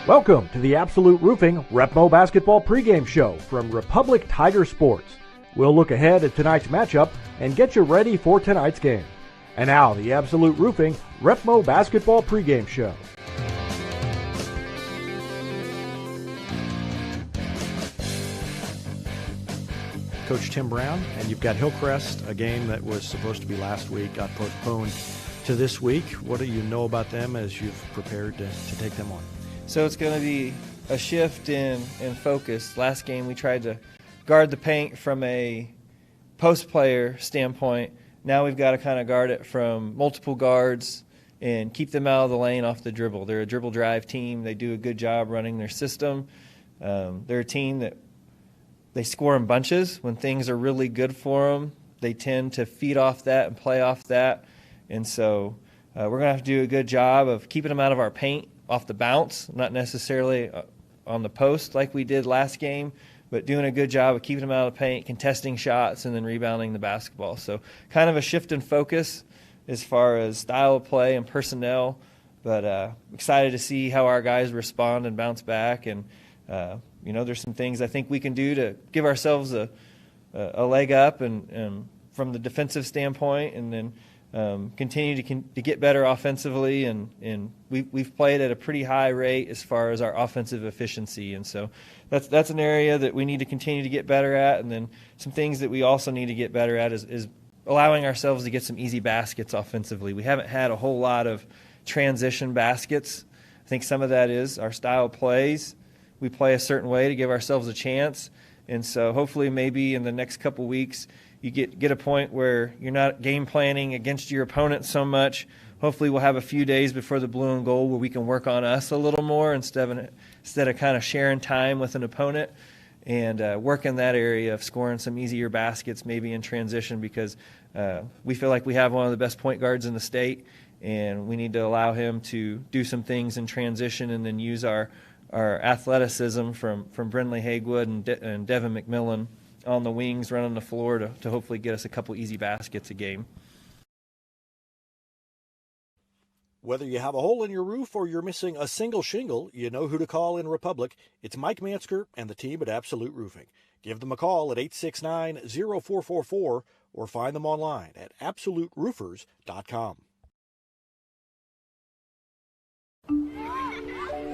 Welcome to the Absolute Roofing Repmo Basketball pregame show from Republic Tiger Sports. We'll look ahead at tonight's matchup and get you ready for tonight's game. And now, the Absolute Roofing Repmo Basketball pregame show. Coach Tim Brown, and you've got Hillcrest, a game that was supposed to be last week, got postponed to this week. What do you know about them as you've prepared to take them on? So it's going to be a shift in focus. Last game we tried to guard the paint from a post player standpoint. Now we've got to kind of guard it from multiple guards and keep them out of the lane off the dribble. They're a dribble drive team. They do a good job running their system. They're a team that they score in bunches. When things are really good for them, they tend to feed off that and play off that. And so we're going to have to do a good job of keeping them out of our paint off the bounce, not necessarily on the post like we did last game, but doing a good job of keeping them out of the paint, contesting shots, and then rebounding the basketball. So kind of a shift in focus as far as style of play and personnel, but excited to see how our guys respond and bounce back. And, there's some things I think we can do to give ourselves a leg up and from the defensive standpoint, and then continue to get better offensively, and we've played at a pretty high rate as far as our offensive efficiency, and so that's an area that we need to continue to get better at. And then some things that we also need to get better at is allowing ourselves to get some easy baskets offensively. We haven't had a whole lot of transition baskets. I think some of that is our style of plays. We play a certain way to give ourselves a chance, and so hopefully maybe in the next couple weeks you get a point where you're not game planning against your opponent so much. Hopefully we'll have a few days before the blue and gold where we can work on us a little more instead of kind of sharing time with an opponent, and work in that area of scoring some easier baskets maybe in transition, because we feel like we have one of the best point guards in the state, and we need to allow him to do some things in transition and then use our athleticism from Brindley Haywood and Devin McMillan on the wings, running the floor to hopefully get us a couple easy baskets a game. Whether you have a hole in your roof or you're missing a single shingle, you know who to call in Republic. It's Mike Mansker and the team at Absolute Roofing. Give them a call at 869-0444 or find them online at absoluteroofers.com.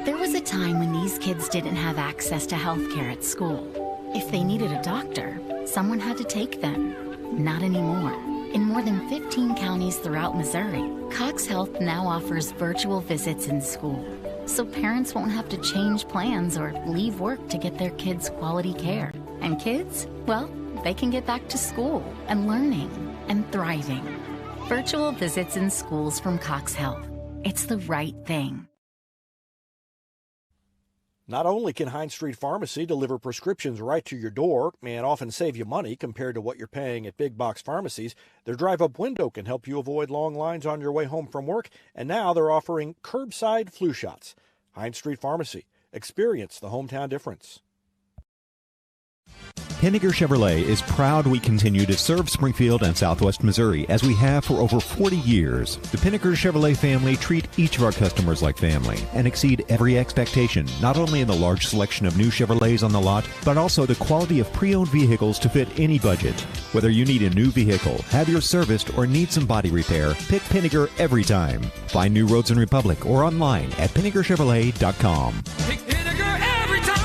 There was a time when these kids didn't have access to health care at school. If they needed a doctor, someone had to take them. Not anymore. In more than 15 counties throughout Missouri, Cox Health now offers virtual visits in school, so parents won't have to change plans or leave work to get their kids quality care. And kids, well, they can get back to school and learning and thriving. Virtual visits in schools from Cox Health. It's the right thing. Not only can Hines Street Pharmacy deliver prescriptions right to your door and often save you money compared to what you're paying at big box pharmacies, their drive-up window can help you avoid long lines on your way home from work, and now they're offering curbside flu shots. Hines Street Pharmacy. Experience the hometown difference. Pinniger Chevrolet is proud we continue to serve Springfield and Southwest Missouri as we have for over 40 years. The Pinniger Chevrolet family treat each of our customers like family and exceed every expectation, not only in the large selection of new Chevrolets on the lot, but also the quality of pre-owned vehicles to fit any budget. Whether you need a new vehicle, have yours serviced, or need some body repair, pick Pinniger every time. Find new roads in Republic or online at PinnigerChevrolet.com. Pick Pinniger every time!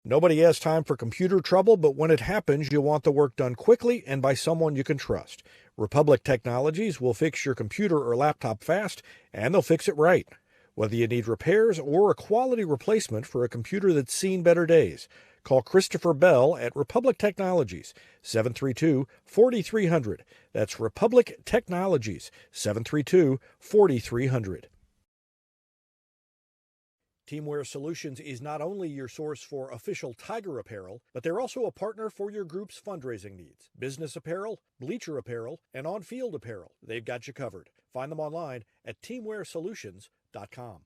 Nobody has time for computer trouble, but when it happens, you want the work done quickly and by someone you can trust. Republic Technologies will fix your computer or laptop fast, and they'll fix it right. Whether you need repairs or a quality replacement for a computer that's seen better days, call Christopher Bell at Republic Technologies, 732-4300. That's Republic Technologies, 732-4300. Teamwear Solutions is not only your source for official Tiger apparel, but they're also a partner for your group's fundraising needs. Business apparel, bleacher apparel, and on-field apparel. They've got you covered. Find them online at teamwearsolutions.com.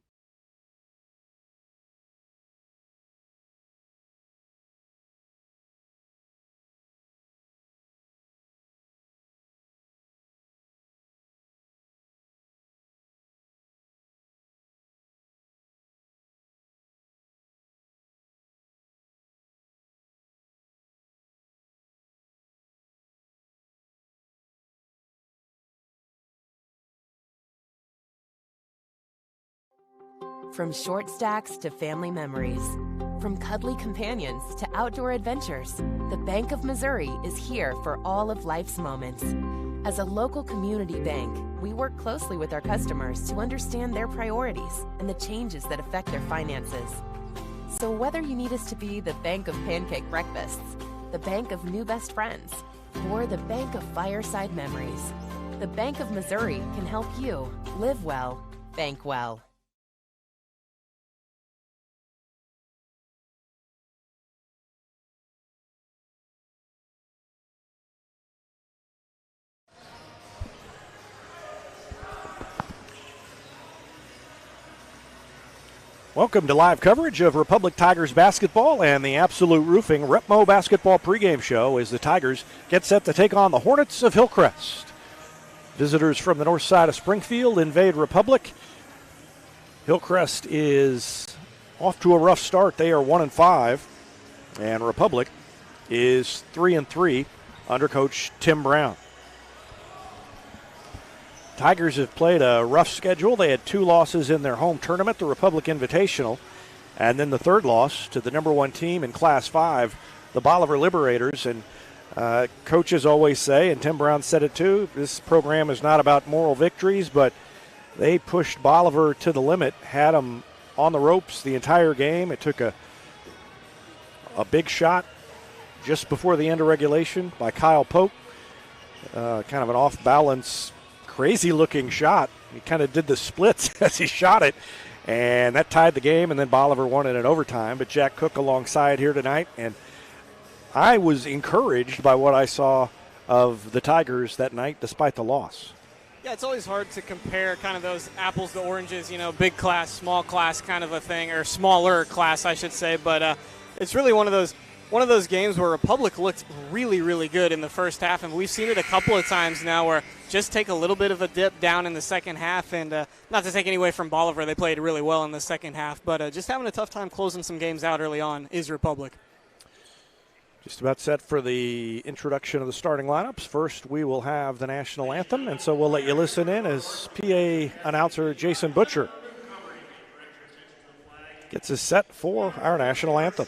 From short stacks to family memories, from cuddly companions to outdoor adventures, the Bank of Missouri is here for all of life's moments. As a local community bank, we work closely with our customers to understand their priorities and the changes that affect their finances. So whether you need us to be the bank of pancake breakfasts, the bank of new best friends, or the bank of fireside memories, the Bank of Missouri can help you live well, bank well. Welcome to live coverage of Republic Tigers basketball and the Absolute Roofing Repmo basketball pregame show as the Tigers get set to take on the Hornets of Hillcrest. Visitors from the north side of Springfield invade Republic. Hillcrest is off to a rough start. They are 1-5, and Republic is 3-3 under Coach Tim Brown. Tigers have played a rough schedule. They had 2 losses in their home tournament, the Republic Invitational, and then the third loss to the number 1 team in Class 5, the Bolivar Liberators. And coaches always say, and Tim Brown said it too, this program is not about moral victories, but they pushed Bolivar to the limit, had them on the ropes the entire game. It took a big shot just before the end of regulation by Kyle Polk, kind of an off-balance, crazy-looking shot. He kind of did the splits as he shot it, and that tied the game, and then Bolivar won it in overtime. But Jack Cook alongside here tonight, and I was encouraged by what I saw of the Tigers that night despite the loss. Yeah, it's always hard to compare kind of those apples to oranges, big class, small class kind of a thing, or smaller class, I should say. But it's really one of those games where Republic looked really, really good in the first half, and we've seen it a couple of times now where just take a little bit of a dip down in the second half, and not to take any away from Bolivar, they played really well in the second half, but just having a tough time closing some games out early on is Republic. Just about set for the introduction of the starting lineups. First, we will have the national anthem, and so we'll let you listen in as PA announcer Jason Butcher gets us set for our national anthem.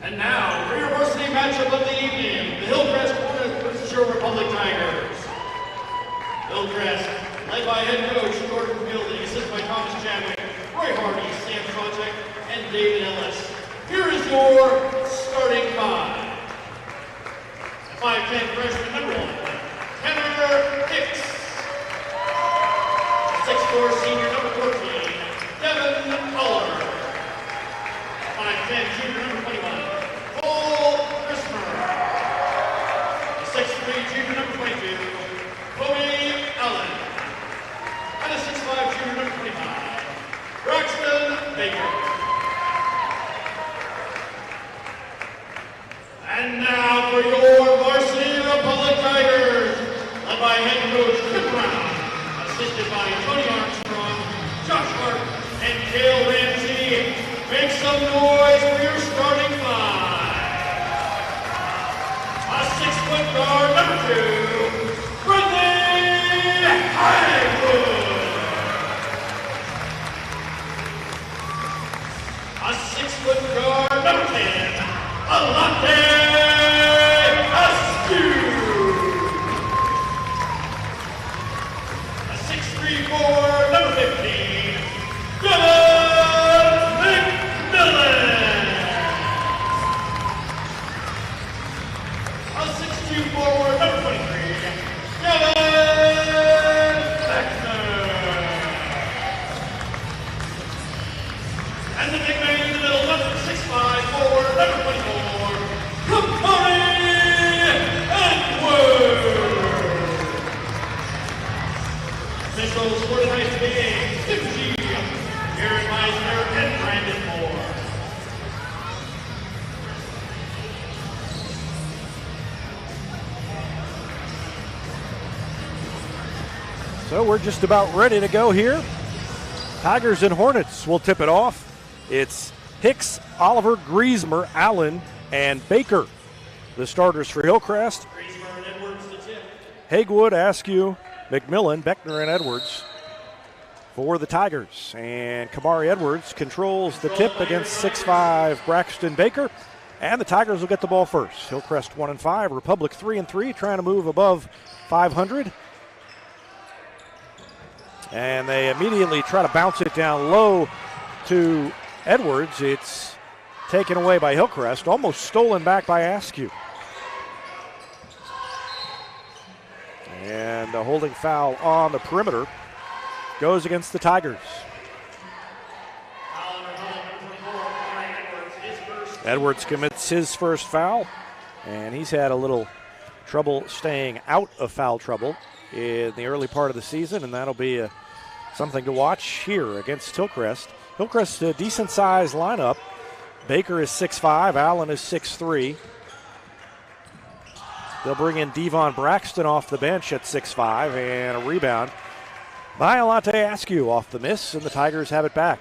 And now, for your varsity matchup of the evening, the Hillcrest Hornets versus your Republic Tigers. Hillcrest, led by head coach Jordan Fielding, assisted by Thomas Chadwick, Roy Hardy, Sam Schoncheck, and David Ellis. Here is your starting 5. 5'10" freshman number 1, Tanner Hicks. 6'4" senior number 14, Devin Muller. 5'10" junior number 21, Cole Christopher. 6'3" junior number 22, Kobe Allen. And a 6'5" junior number 25, Braxton Baker. And now for your varsity Republic Tigers, led by head coach Tim Brown, assisted by Tony Armstrong, Josh Hart, and Cale Ramsey. Make some noise for your starting five. A 6-foot guard, number 2, Brittany Highwood. A 6-foot guard, number 10, Alante Askew. A 6'3" forward, number 15, Dylan McMillan. A 6'2" forward, number 23, Kevin Beckner. And the big man in the middle, number 6'5" forward, number 24, Kamari Edwards. Officials for tonight's game, Tim G, Aaron Meisner, and Brandon Moore. So we're just about ready to go here. Tigers and Hornets will tip it off. It's Hicks, Oliver, Griesmer, Allen, and Baker. The starters for Hillcrest. Griesmer and Edwards to tip. Hagewood, Askew, McMillan, Beckner, and Edwards for the Tigers. And Kamari Edwards controls the tip against 6'5" Braxton Baker. And the Tigers will get the ball first. Hillcrest 1-5, Republic 3-3, trying to move above 500. And they immediately try to bounce it down low to Edwards. It's taken away by Hillcrest, almost stolen back by Askew. And a holding foul on the perimeter goes against the Tigers. Edwards commits his first foul, and he's had a little trouble staying out of foul trouble in the early part of the season, and that'll be something to watch here against Hillcrest. Hillcrest, a decent-sized lineup. Baker is 6'5", Allen is 6'3". They'll bring in Devon Braxton off the bench at 6'5", and a rebound by Alante Askew off the miss, and the Tigers have it back.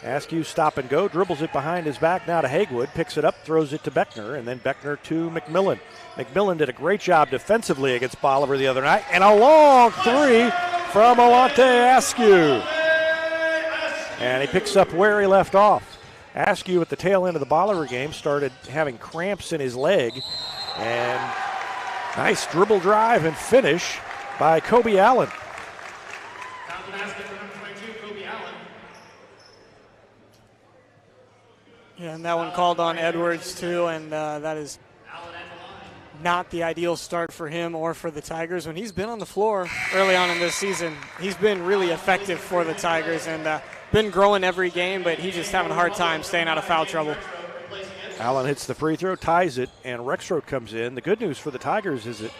Askew stop and go, dribbles it behind his back now to Hagewood, picks it up, throws it to Beckner, and then Beckner to McMillan. McMillan did a great job defensively against Bolivar the other night, and a long three from Alante Askew. And he picks up where he left off. Askew at the tail end of the Bolivar game started having cramps in his leg, and nice dribble drive and finish by Kobe Allen. Down the basket for number 22, Kobe Allen. Yeah, and that one called on Edwards too, and that is not the ideal start for him or for the Tigers. When he's been on the floor early on in this season, he's been really effective for the Tigers and been growing every game, but he's just having a hard time staying out of foul trouble. Allen hits the free throw, ties it, and Rexroth comes in. The good news for the Tigers is that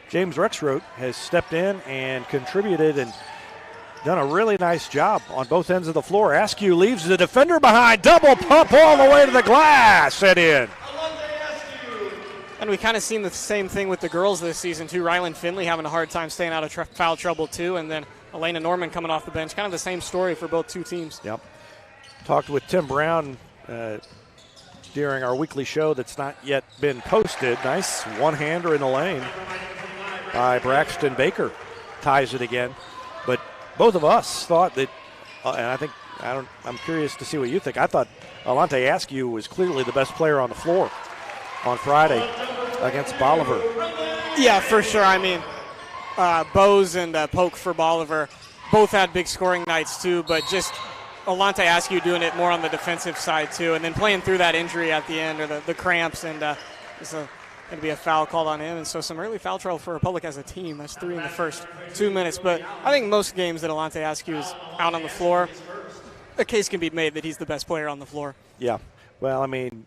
James Rexroth has stepped in and contributed and done a really nice job on both ends of the floor. Askew leaves the defender behind. Double pump all the way to the glass and in. And we kind of seen the same thing with the girls this season, too. Rylan Finley having a hard time staying out of foul trouble, too. And then Elena Norman coming off the bench. Kind of the same story for both two teams. Yep. Talked with Tim Brown during our weekly show that's not yet been posted. Nice one-hander in the lane by Braxton Baker. Ties it again. But both of us thought that, and I'm curious to see what you think. I thought Alante Askew was clearly the best player on the floor on Friday against Bolivar. Yeah, for sure. I mean, Bose and Polk for Bolivar both had big scoring nights too, but just Alante Askew doing it more on the defensive side too, and then playing through that injury at the end or the cramps, and there's going to be a foul called on him, and so some early foul trouble for Republic as a team. That's 3 in the first 2 minutes, but I think most games that Alante Askew is out on the floor, a case can be made that he's the best player on the floor. Yeah, well, I mean,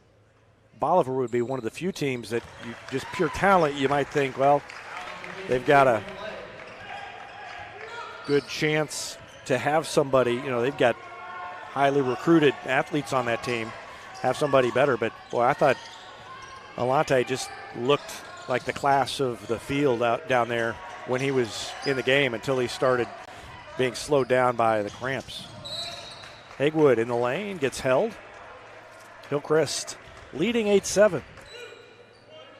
Bolivar would be one of the few teams that you, just pure talent, you might think, well, they've got a good chance to have somebody, they've got highly recruited athletes on that team, have somebody better. But, boy, I thought Alante just looked like the class of the field out down there when he was in the game until he started being slowed down by the cramps. Hagwood in the lane, gets held. Hillcrest leading 8-7.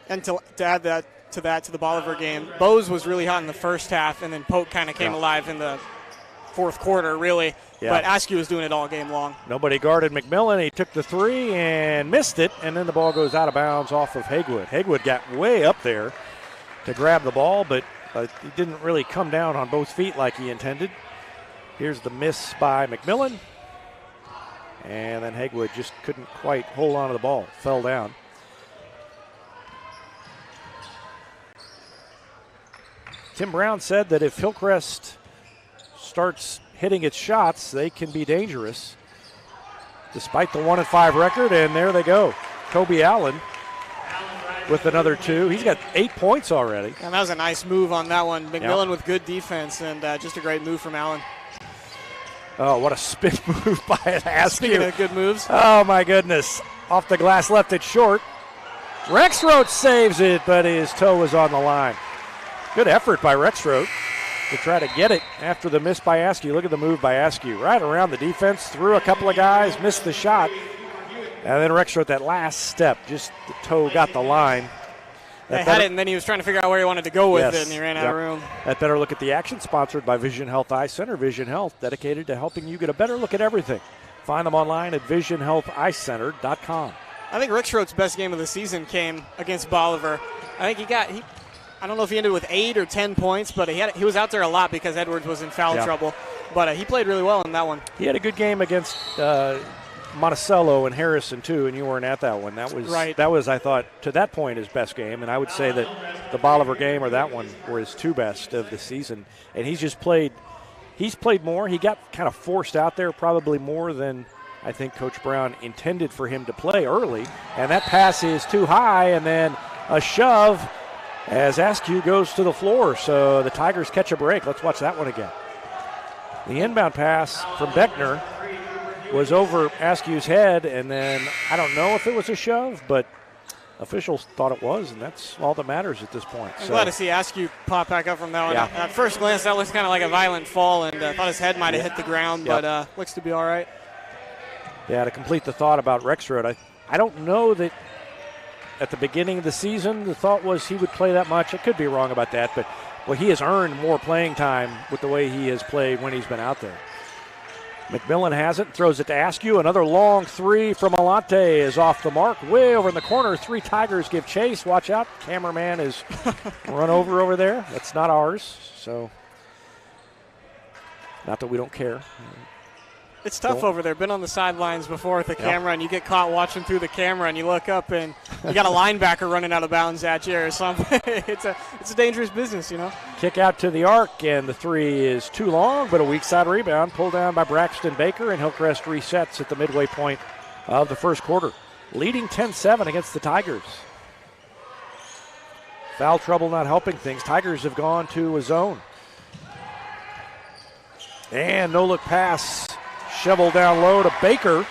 And to add to the Bolivar game, Bose was really hot in the first half, and then Polk kind of came alive in the fourth quarter, really. Yeah. But Askew was doing it all game long. Nobody guarded McMillan. He took the three and missed it, and then the ball goes out of bounds off of Hagwood. Hagwood got way up there to grab the ball, but he didn't really come down on both feet like he intended. Here's the miss by McMillan. And then Hagwood just couldn't quite hold on to the ball, fell down. Tim Brown said that if Hillcrest starts hitting its shots, they can be dangerous, despite the 1-5 record, and there they go. Kobe Allen with another 2. He's got 8 points already. And that was a nice move on that one. McMillan with good defense, and just a great move from Allen. Oh, what a spin move by Askew. Speaking of good moves. Oh, my goodness. Off the glass, left it short. Rexroth saves it, but his toe was on the line. Good effort by Rexroth to try to get it after the miss by Askew. Look at the move by Askew. Right around the defense, threw a couple of guys, missed the shot. And then Rexroth, that last step, just the toe got the line. They had it, and then he was trying to figure out where he wanted to go with it, and he ran out of room. That better look at the action, sponsored by Vision Health Eye Center. Vision Health, dedicated to helping you get a better look at everything. Find them online at visionhealtheyecenter.com. I think Rexroth's best game of the season came against Bolivar. I think I don't know if he ended with 8 or 10 points, but he was out there a lot because Edwards was in foul trouble. But he played really well in that one. He had a good game against Monticello and Harrison too, and you weren't at that one. That was right. That was, I thought, to that point, his best game, and I would say that the Bolivar game or that one were his 2 best of the season. And he's played more. He got kind of forced out there, probably more than I think Coach Brown intended for him to play early. And that pass is too high, and then a shove as Askew goes to the floor. So the Tigers catch a break. Let's watch that one again. The inbound pass from Beckner was over Askew's head, and then I don't know if it was a shove, but officials thought it was, and that's all that matters at this point. I'm glad to see Askew pop back up from that one. Yeah. At first glance, that looks kind of like a violent fall, and I thought his head might have hit the ground, but looks to be all right. Yeah, to complete the thought about Rexroth, I don't know that at the beginning of the season the thought was he would play that much. I could be wrong about that, but he has earned more playing time with the way he has played when he's been out there. McMillan has it, throws it to Askew. Another long 3 from Alante is off the mark. Way over in the corner, 3 Tigers give chase. Watch out, cameraman is run over there. That's not ours, so not that we don't care. It's tough over there. Been on the sidelines before with the camera, and you get caught watching through the camera, and you look up, and you got a linebacker running out of bounds at you or something. It's a dangerous business, you know. Kick out to the arc, and the 3 is too long, but a weak side rebound pulled down by Braxton Baker, and Hillcrest resets at the midway point of the first quarter, leading 10-7 against the Tigers. Foul trouble not helping things. Tigers have gone to a zone. And no-look pass. Shovel down low to Baker,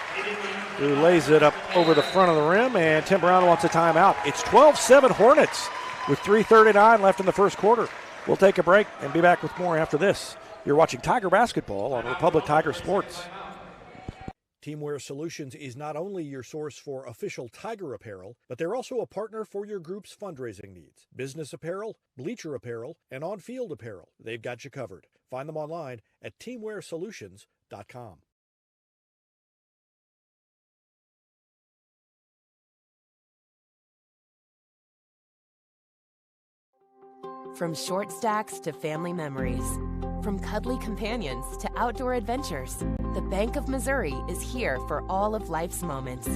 who lays it up over the front of the rim, and Tim Brown wants a timeout. It's 12-7 Hornets with 3:39 left in the first quarter. We'll take a break and be back with more after this. You're watching Tiger Basketball on Republic Tiger Sports. Teamwear Solutions is not only your source for official Tiger apparel, but they're also a partner for your group's fundraising needs. Business apparel, bleacher apparel, and on-field apparel. They've got you covered. Find them online at teamwearsolutions.com. From short stacks to family memories, from cuddly companions to outdoor adventures, the Bank of Missouri is here for all of life's moments.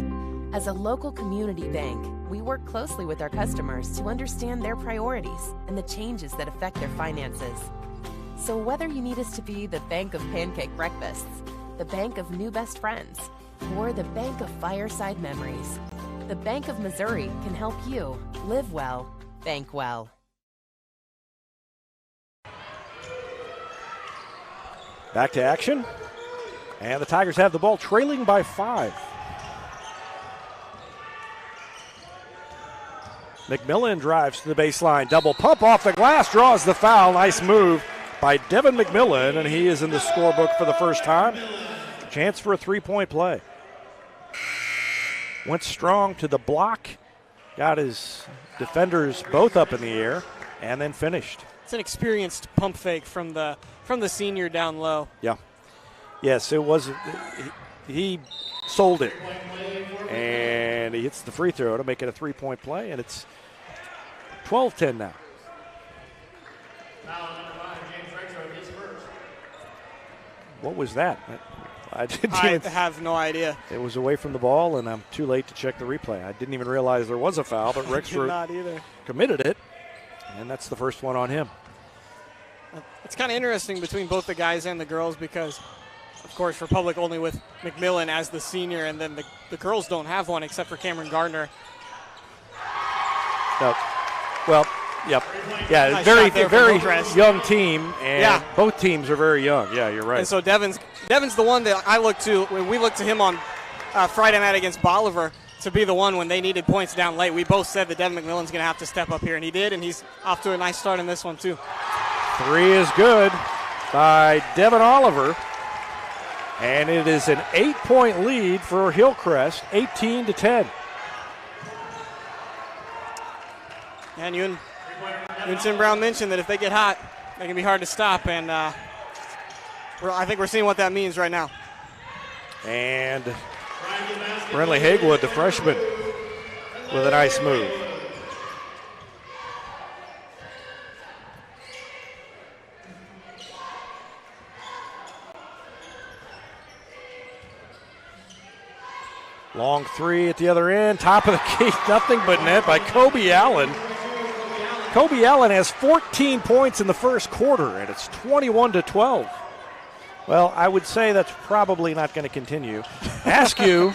As a local community bank, we work closely with our customers to understand their priorities and the changes that affect their finances. So whether you need us to be the bank of pancake breakfasts, the bank of new best friends, or the bank of fireside memories, the Bank of Missouri can help you live well, bank well. Back to action, and the Tigers have the ball trailing by 5. McMillan drives to the baseline, double pump off the glass, draws the foul. Nice move by Devin McMillan, and he is in the scorebook for the first time. Chance for a three-point play. Went strong to the block, got his defenders both up in the air, and then finished. It's an experienced pump fake from the senior down low. Yeah. Yes, it was. He sold it, and he hits the free throw to make it a three-point play, and it's 12-10 now. What was that? I have no idea. It was away from the ball, and I'm too late to check the replay. I didn't even realize there was a foul, but Rexford not either. Committed it, and that's the first one on him. It's kind of interesting between both the guys and the girls because, of course, Republic only with McMillan as the senior, and then the girls don't have one except for Cameron Gardner. No. Well, yep. Yeah, Nice very young team, and both teams are very young. Yeah, you're right. And so Devin's the one that I look to when we look to him on Friday night against Bolivar to be the one when they needed points down late. We both said that Devin McMillan's going to have to step up here, and he did, and he's off to a nice start in this one too. Three is good by Devin Oliver, and it is an 8-point lead for Hillcrest, 18-10. And you and Tim Brown mentioned that if they get hot, they can be hard to stop, and I think we're seeing what that means right now. And Brentley Haywood, the freshman, with a nice move. Long three at the other end, top of the key, nothing but net by Kobe Allen. Kobe Allen has 14 points in the first quarter, and it's 21-12. Well, I would say that's probably not going to continue. Askew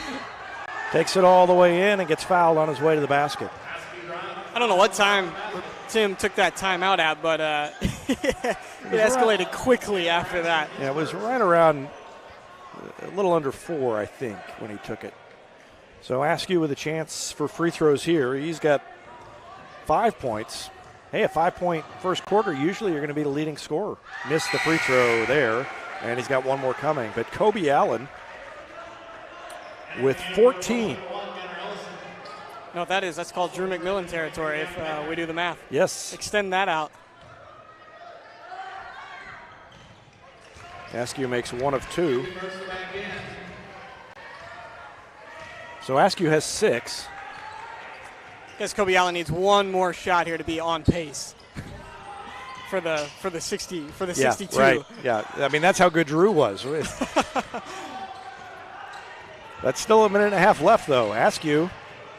takes it all the way in and gets fouled on his way to the basket. I don't know what time Tim took that timeout at, but it escalated quickly after that. Yeah, it was right around a little under 4, I think, when he took it. So Askew with a chance for free throws here. He's got 5 points. Hey, a 5-point first quarter, usually you're going to be the leading scorer. Missed the free throw there, and he's got one more coming. But Kobe Allen with 14. No, what that is, that's called Drew McMillan territory if we do the math. Yes. Extend that out. Askew makes 1 of 2. So Askew has 6. I guess Kobe Allen needs one more shot here to be on pace for the 62. Right. Yeah. I mean, that's how good Drew was. That's still a minute and a half left, though. Askew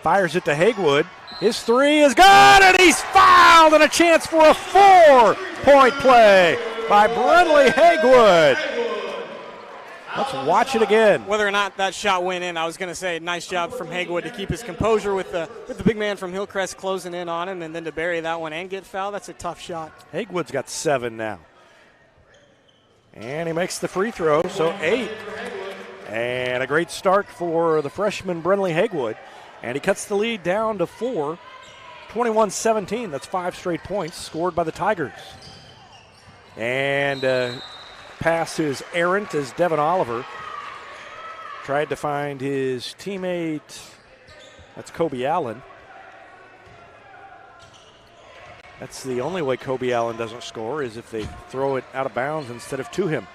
fires it to Haywood. His three is good, and he's fouled, and a chance for a 4-point play by Brentley Haywood. Let's watch it again. Whether or not that shot went in, I was going to say nice job from Haywood to keep his composure with the big man from Hillcrest closing in on him, and then to bury that one and get fouled. That's a tough shot. Haywood's got 7 now. And he makes the free throw, so 8. And a great start for the freshman Brentley Haywood. And he cuts the lead down to 4, 21-17. That's 5 straight points scored by the Tigers. And pass is errant as Devin Oliver tried to find his teammate. That's Kobe Allen. That's the only way Kobe Allen doesn't score is if they throw it out of bounds instead of to him.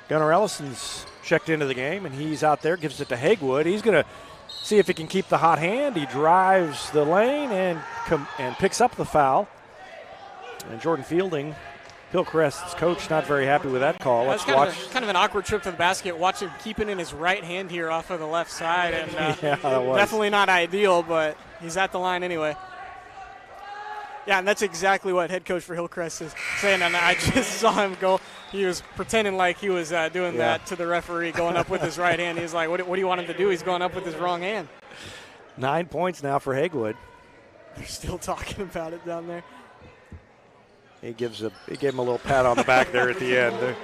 Gunnar Ellison's checked into the game, and he's out there, gives it to Haywood. He's going to see if he can keep the hot hand. He drives the lane and picks up the foul. And Jordan Fielding, Hillcrest's coach, not very happy with that call. Let's watch. Kind of an awkward trip to the basket. Watch him keeping in his right hand here off of the left side. And yeah, that was definitely not ideal, but he's at the line anyway. Yeah, and that's exactly what head coach for Hillcrest is saying. And I just saw him go. He was pretending like he was doing that to the referee, going up with his right hand. He was like, what do you want him to do? He's going up with his wrong hand. 9 points now for Haywood. They're still talking about it down there. He gave him a little pat on the back there at the end.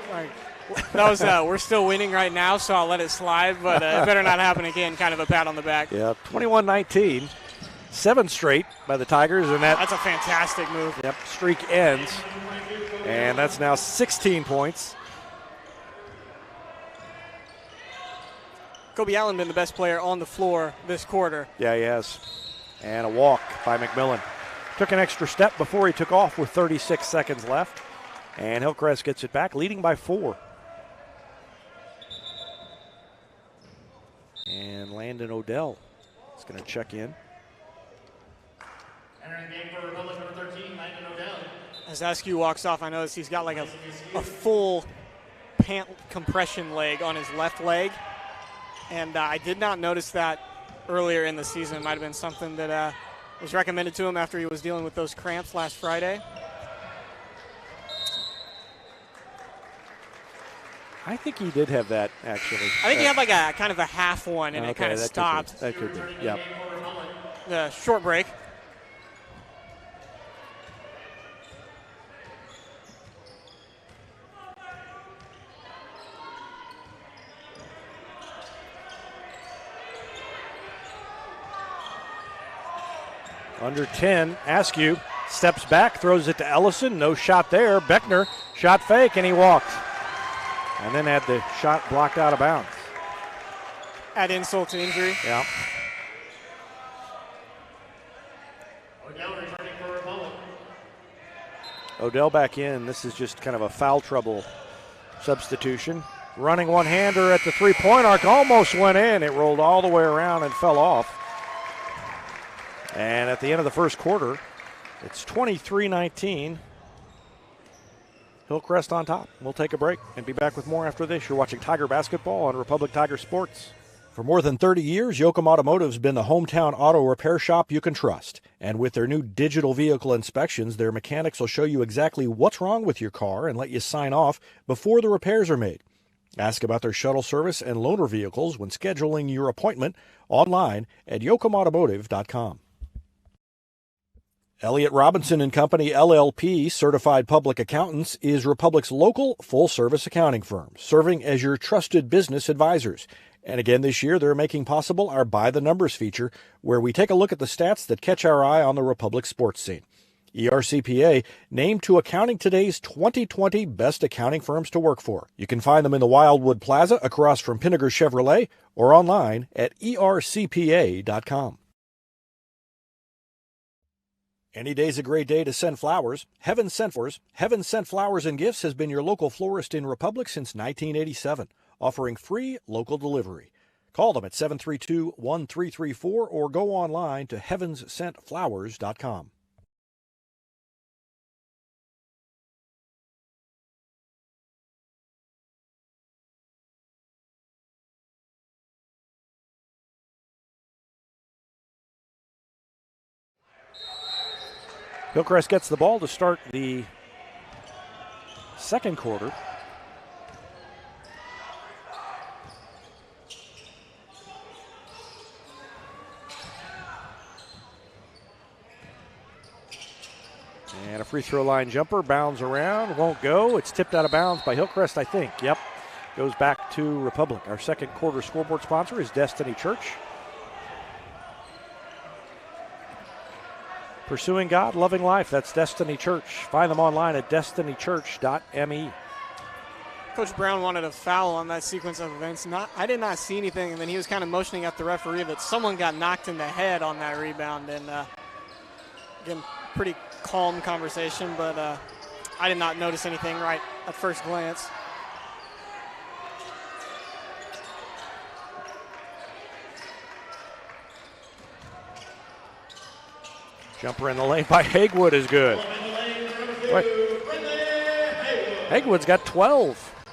That was we're still winning right now, so I'll let it slide, but it better not happen again, kind of a pat on the back. Yeah, 21-19. 7 straight by the Tigers, and that's a fantastic move. Yep, streak ends, and that's now 16 points. Kobe Allen been the best player on the floor this quarter. Yeah, he has. And a walk by McMillan. Took an extra step before he took off with 36 seconds left. And Hillcrest gets it back, leading by 4. And Landon Odell is going to check in. Entering the game for Republic number 13, Landon Odell. As Askew walks off, I notice he's got like a full pant compression leg on his left leg. And I did not notice that earlier in the season. It might have been something that was recommended to him after he was dealing with those cramps last Friday. I think he did have that, actually. I think he had like a kind of a half one, and it kind of stopped. That could be, yep. The short break. Under 10, Askew steps back, throws it to Ellison. No shot there. Beckner, shot fake, and he walked. And then had the shot blocked out of bounds. Add insult to injury. Yeah. Odell returning for Republic. Odell back in. This is just kind of a foul trouble substitution. Running one-hander at the three-point arc. Almost went in. It rolled all the way around and fell off. And at the end of the first quarter, it's 23-19. Hillcrest on top. We'll take a break and be back with more after this. You're watching Tiger Basketball on Republic Tiger Sports. For more than 30 years, Yoakum Automotive's been the hometown auto repair shop you can trust. And with their new digital vehicle inspections, their mechanics will show you exactly what's wrong with your car and let you sign off before the repairs are made. Ask about their shuttle service and loaner vehicles when scheduling your appointment online at yoakumautomotive.com. Elliott Robinson and Company LLP, Certified Public Accountants, is Republic's local full-service accounting firm, serving as your trusted business advisors. And again this year, they're making possible our By the Numbers feature, where we take a look at the stats that catch our eye on the Republic sports scene. ERCPA named to Accounting Today's 2020 Best Accounting Firms to Work For. You can find them in the Wildwood Plaza across from Pinnaker Chevrolet or online at ercpa.com. Any day's a great day to send flowers. Heaven Sent Flowers and Gifts has been your local florist in Republic since 1987, offering free local delivery. Call them at 732-1334 or go online to heavenssentflowers.com. Hillcrest gets the ball to start the second quarter. And a free throw line jumper, bounds around, won't go. It's tipped out of bounds by Hillcrest, I think. Yep, goes back to Republic. Our second quarter scoreboard sponsor is Destiny Church. Pursuing God, loving life. That's Destiny Church. Find them online at destinychurch.me. Coach Brown wanted a foul on that sequence of events. I did not see anything, and then he was kind of motioning at the referee that someone got knocked in the head on that rebound. And again, pretty calm conversation, but I did not notice anything right at first glance. Jumper in the lane by Hagewood is good. Hagewood's got 12.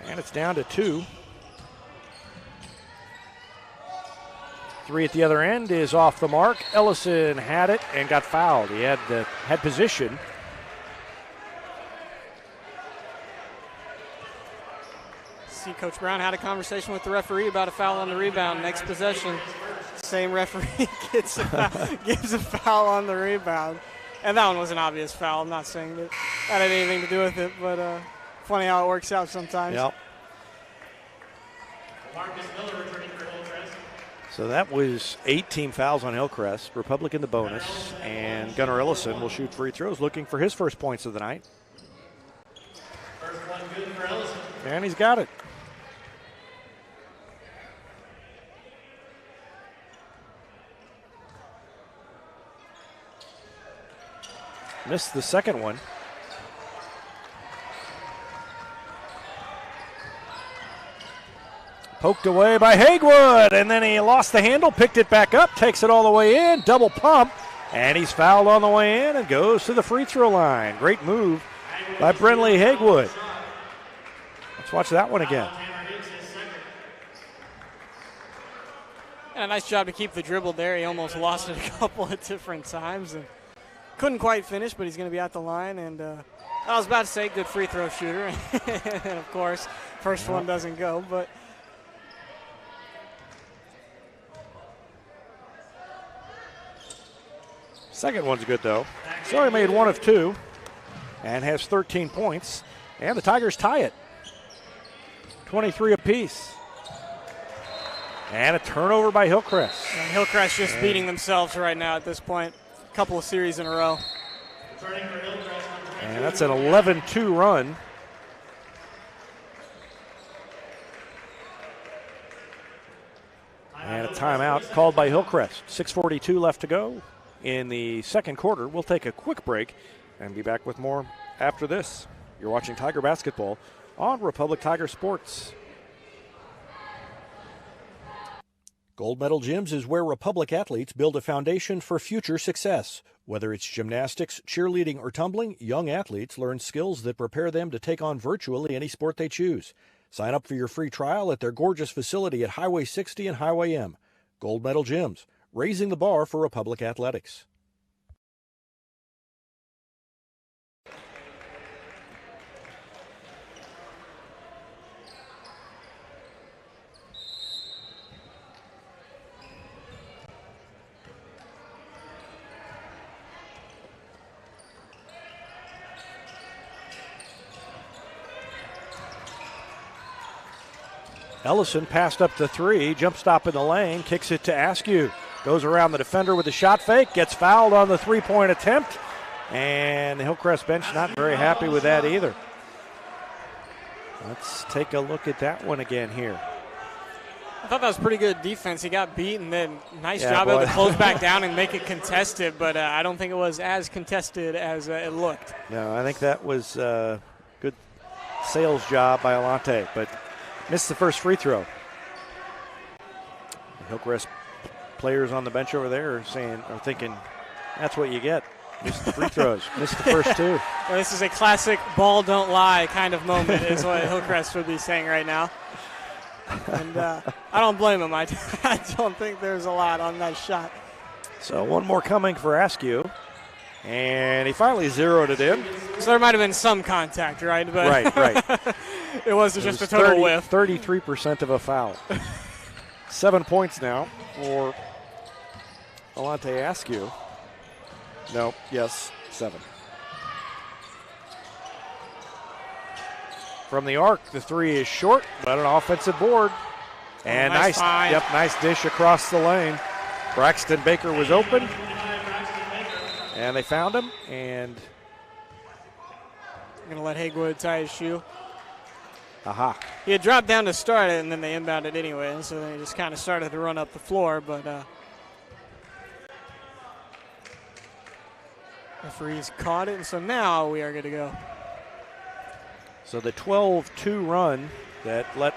And it's down to 2. 3 at the other end is off the mark. Ellison had it and got fouled. He had position. See, Coach Brown had a conversation with the referee about a foul on the rebound. Next possession, same referee gives a foul on the rebound. And that one was an obvious foul. I'm not saying that had anything to do with it, but funny how it works out sometimes. Yep. So that was 8 team fouls on Hillcrest. Republic in the bonus. And Gunnar Ellison will shoot free throws, looking for his first points of the night. First one good for Ellison. And he's got it. Missed the second one. Poked away by Haywood, and then he lost the handle, picked it back up, takes it all the way in, double pump, and he's fouled on the way in and goes to the free throw line. Great move by Brentley Haywood. Let's watch that one again. And a nice job to keep the dribble there. He almost lost it a couple of different times and couldn't quite finish, but he's going to be at the line. And I was about to say, good free throw shooter. And, of course, first one doesn't go, but second one's good, though. So he made 1 of 2 and has 13 points. And the Tigers tie it. 23 apiece. And a turnover by Hillcrest. And Hillcrest just beating themselves right now at this point. A couple of series in a row. And that's an 11-2 run. And a timeout called by Hillcrest. 6:42 left to go in the second quarter. We'll take a quick break and be back with more after this. You're watching Tiger Basketball on Republic Tiger Sports. Gold Medal Gyms is where Republic athletes build a foundation for future success. Whether it's gymnastics, cheerleading, or tumbling, young athletes learn skills that prepare them to take on virtually any sport they choose. Sign up for your free trial at their gorgeous facility at Highway 60 and Highway M. Gold Medal Gyms, raising the bar for Republic athletics. Ellison passed up the 3, jump stop in the lane, kicks it to Askew. Goes around the defender with a shot fake, gets fouled on the three-point attempt, and the Hillcrest bench not very happy with that either. Let's take a look at that one again here. I thought that was pretty good defense. He got beat, and then nice job to close back down and make it contested, but I don't think it was as contested as it looked. No, I think that was a good sales job by Alante, but missed the first free throw. The Hillcrest players on the bench over there are thinking, that's what you get. Missed the free throws. Missed the first 2. Well, this is a classic ball don't lie kind of moment is what Hillcrest would be saying right now. And I don't blame him. I don't think there's a lot on that shot. So one more coming for Askew. And he finally zeroed it in. So there might have been some contact, right? But right. It wasn't just a total whiff. 33% of a foul. 7 points now for Alante Askew. No, yes, 7. From the arc, the 3 is short, but an offensive board. And nice dish across the lane. Braxton Baker was open. And they found him, and I'm going to let Haywood tie his shoe. Aha. He had dropped down to start it, and then they inbounded anyway, and so then he just kind of started to run up the floor, but referees caught it, and so now we are good to go. So the 12-2 run that let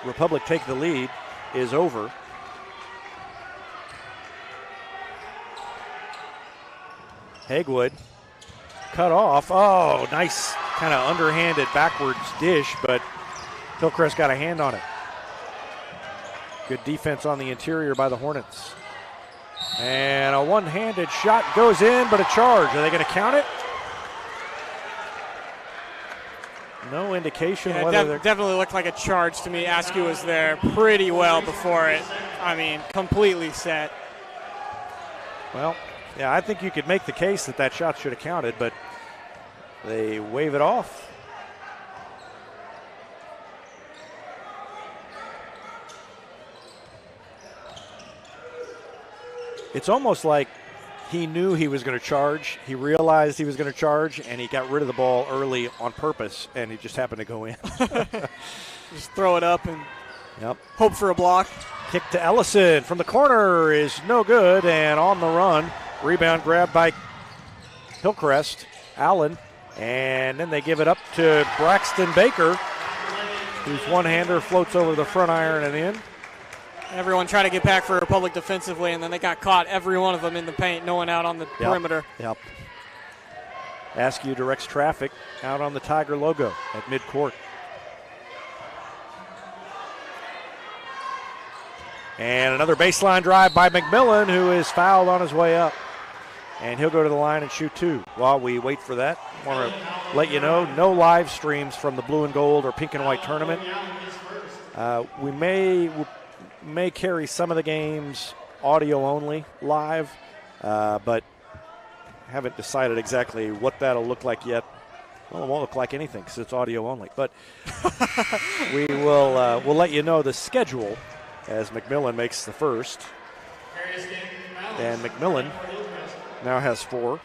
Republic take the lead is over. Haywood cut off. Oh, nice kind of underhanded backwards dish, but Hillcrest got a hand on it. Good defense on the interior by the Hornets. And a one-handed shot goes in, but a charge. Are they going to count it? No indication whether they're... Definitely looked like a charge to me. Askew was there pretty well before it. I mean, completely set. Well, yeah, I think you could make the case that shot should have counted, but they wave it off. It's almost like he knew he was going to charge. He realized he was going to charge, and he got rid of the ball early on purpose, and it just happened to go in. Just throw it up and hope for a block. Kick to Ellison from the corner is no good, and on the run. Rebound grabbed by Hillcrest. Allen. And then they give it up to Braxton Baker, whose one-hander floats over the front iron and in. Everyone tried to get back for Republic defensively, and then they got caught, every one of them in the paint, no one out on the perimeter. Yep. Askew directs traffic out on the Tiger logo at midcourt. And another baseline drive by McMillan, who is fouled on his way up. And he'll go to the line and shoot 2. While we wait for that, I want to let you know, no live streams from the blue and gold or pink and white tournament. We may carry some of the games audio only live, but haven't decided exactly what that'll look like yet. Well, it won't look like anything because it's audio only. But we'll let you know the schedule as McMillan makes the first. And McMillan now has 4.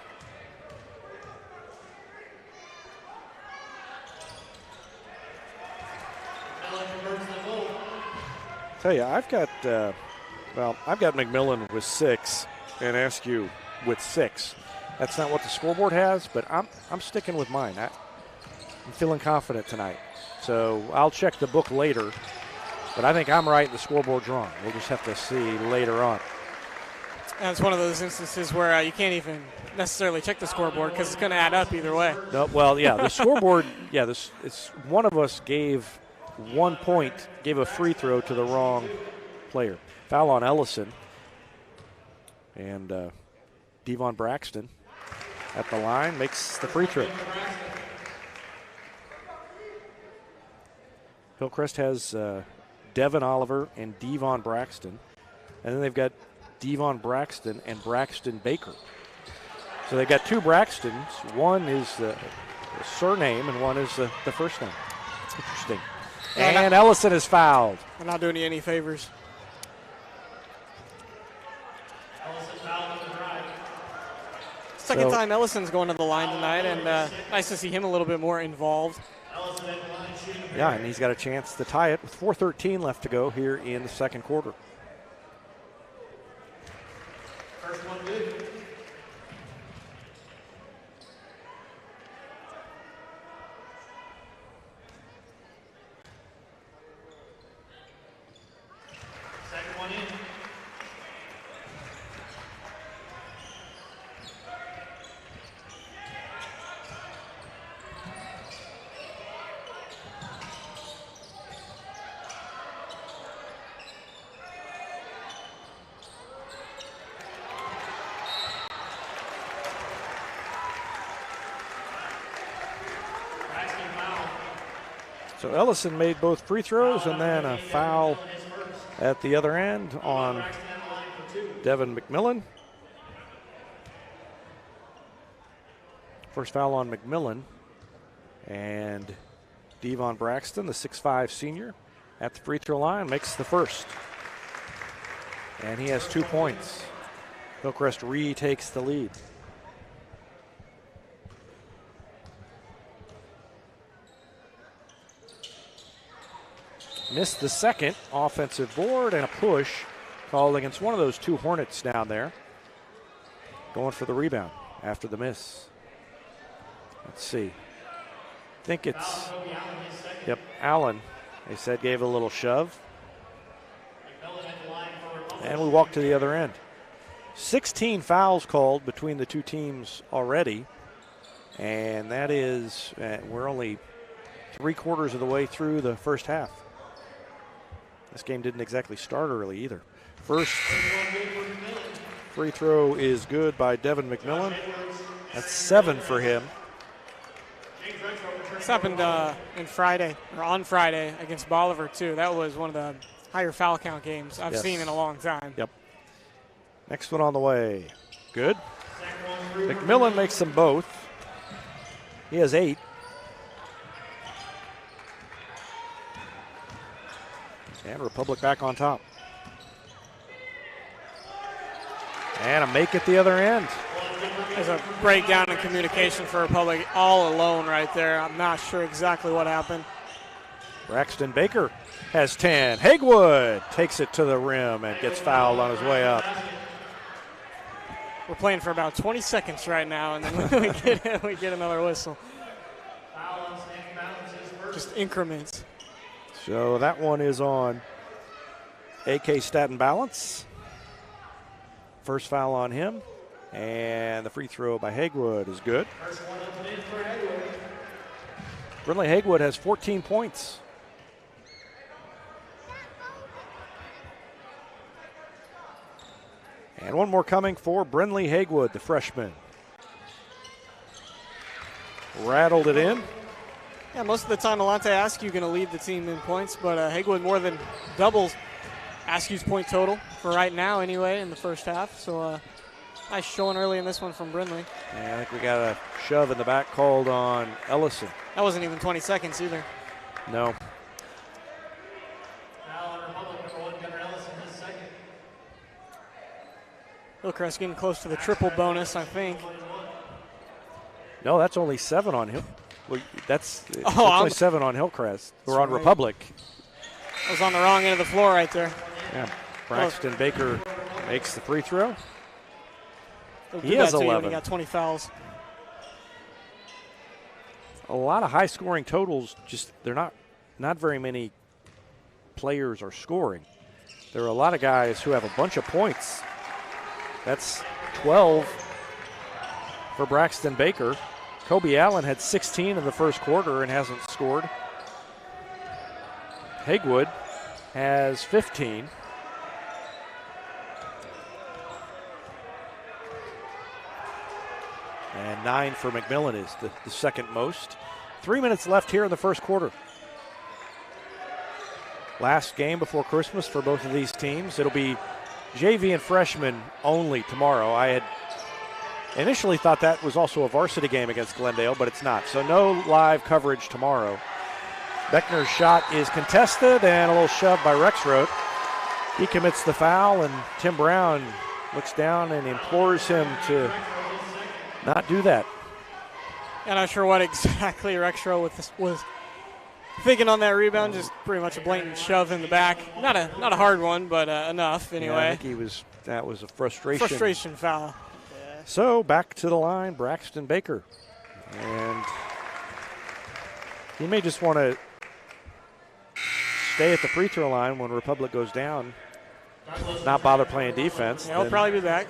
Tell you, I've got McMillan with 6 and Askew with 6. That's not what the scoreboard has, but I'm sticking with mine. I'm feeling confident tonight. So I'll check the book later, but I think I'm right and the scoreboard's wrong. We'll just have to see later on. And it's one of those instances where you can't even necessarily check the scoreboard because it's going to add up either way. No, well, yeah, the scoreboard, it's one of us gave 1 point, gave a free throw to the wrong player. Foul on Ellison. And Devon Braxton at the line makes the free throw. Hillcrest has Devin Oliver and Devon Braxton. And then they've got Devon Braxton and Braxton Baker. So they've got 2 Braxtons. One is the surname and one is the first name. Interesting. And Ellison is fouled. I'm not doing you any favors. Second time Ellison's going to the line tonight, and nice to see him a little bit more involved. Yeah, and he's got a chance to tie it with 4:13 left to go here in the second quarter. First one good. Second one in. So Ellison made both free throws and then a foul at the other end on Devin McMillan. First foul on McMillan. And Devon Braxton, the 6'5 senior, at the free throw line, makes the first. And he has 2 points. Hillcrest retakes the lead. Missed the second offensive board and a push called against one of those 2 Hornets down there. Going for the rebound after the miss. Let's see. I think it's, yep, Allen, they said, gave a little shove. And we walk to the other end. 16 fouls called between the 2 teams already. And that is, we're only 3/4 of the way through the first half. This game didn't exactly start early either. First free throw is good by Devin McMillan. That's 7 for him. This happened on Friday against Bolivar too. That was one of the higher foul count games I've seen in a long time. Yep. Next one on the way. Good. McMillan makes them both. He has 8. And Republic back on top. And a make at the other end. There's a breakdown in communication for Republic all alone right there. I'm not sure exactly what happened. Braxton Baker has 10. Hagewood takes it to the rim and gets fouled on his way up. We're playing for about 20 seconds right now, and then we get another whistle. Just increments. So that one is on AK Staten Balance. First foul on him. And the free throw by Haywood is good. Brindley Haywood has 14 points. And one more coming for Brindley Haywood, the freshman. Rattled it in. Yeah, most of the time Alante Askew going to lead the team in points, but Haywood more than doubles Askew's point total for right now anyway in the first half. So nice showing early in this one from Brindley. Yeah, I think we got a shove in the back called on Ellison. That wasn't even 20 seconds either. No. Hillcrest getting close to the triple bonus, I think. No, that's only 7 on him. Well, that's Oh, only 7 on Hillcrest. Or on right. Republic. I was on the wrong end of the floor right there. Yeah. Braxton Baker makes the free throw. He'll He do has that to you when 11. He got 20 fouls. A lot of high scoring totals, just they're not very many players are scoring. There are a lot of guys who have a bunch of points. That's 12 for Braxton Baker. Kobe Allen had 16 in the first quarter and hasn't scored. Haywood has 15. And 9 for McMillan is the second most. 3 minutes left here in the first quarter. Last game before Christmas for both of these teams. It'll be JV and freshmen only tomorrow. I had initially thought that was also a varsity game against Glendale, but it's not. So no live coverage tomorrow. Beckner's shot is contested and a little shove by Rexroth. He commits the foul, and Tim Brown looks down and implores him to not do that. I'm not sure what exactly Rexroth was thinking on that rebound. Just pretty much a blatant shove in the back. Not a hard one, but enough anyway. Yeah, I think that was a frustration. Frustration foul. So back to the line, Braxton Baker. And he may just want to stay at the free throw line when Republic goes down, not bother playing defense. Yeah, he'll probably be back.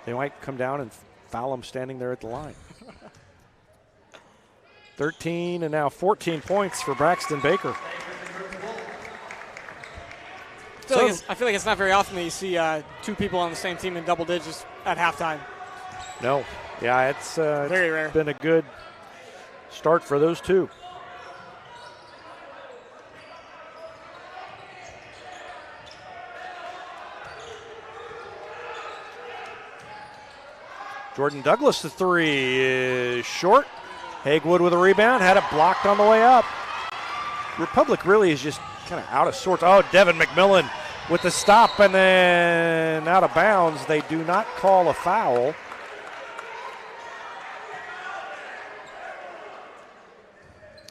They might come down and foul him standing there at the line. 13 and now 14 points for Braxton Baker. I feel like it's not very often that you see two people on the same team in double digits at halftime. No. Yeah, it's very rare. Been a good start for those two. Jordan Douglas, the three is short. Haywood with a rebound, had it blocked on the way up. Republic really is just kind of out of sorts. Oh, Devin McMillan with the stop and then out of bounds. They do not call a foul.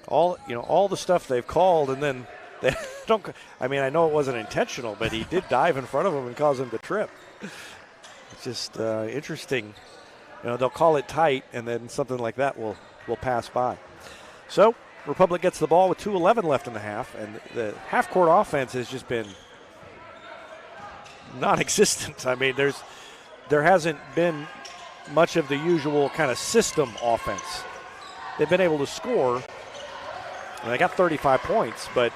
All the stuff they've called, and then they don't. I mean, I know it wasn't intentional, but he did dive in front of him and cause him to trip. It's just interesting. They'll call it tight, and then something like that will pass by. So Republic gets the ball with 2:11 left in the half, and the half-court offense has just been non-existent. I mean, there hasn't been much of the usual kind of system offense. They've been able to score, and they got 35 points, but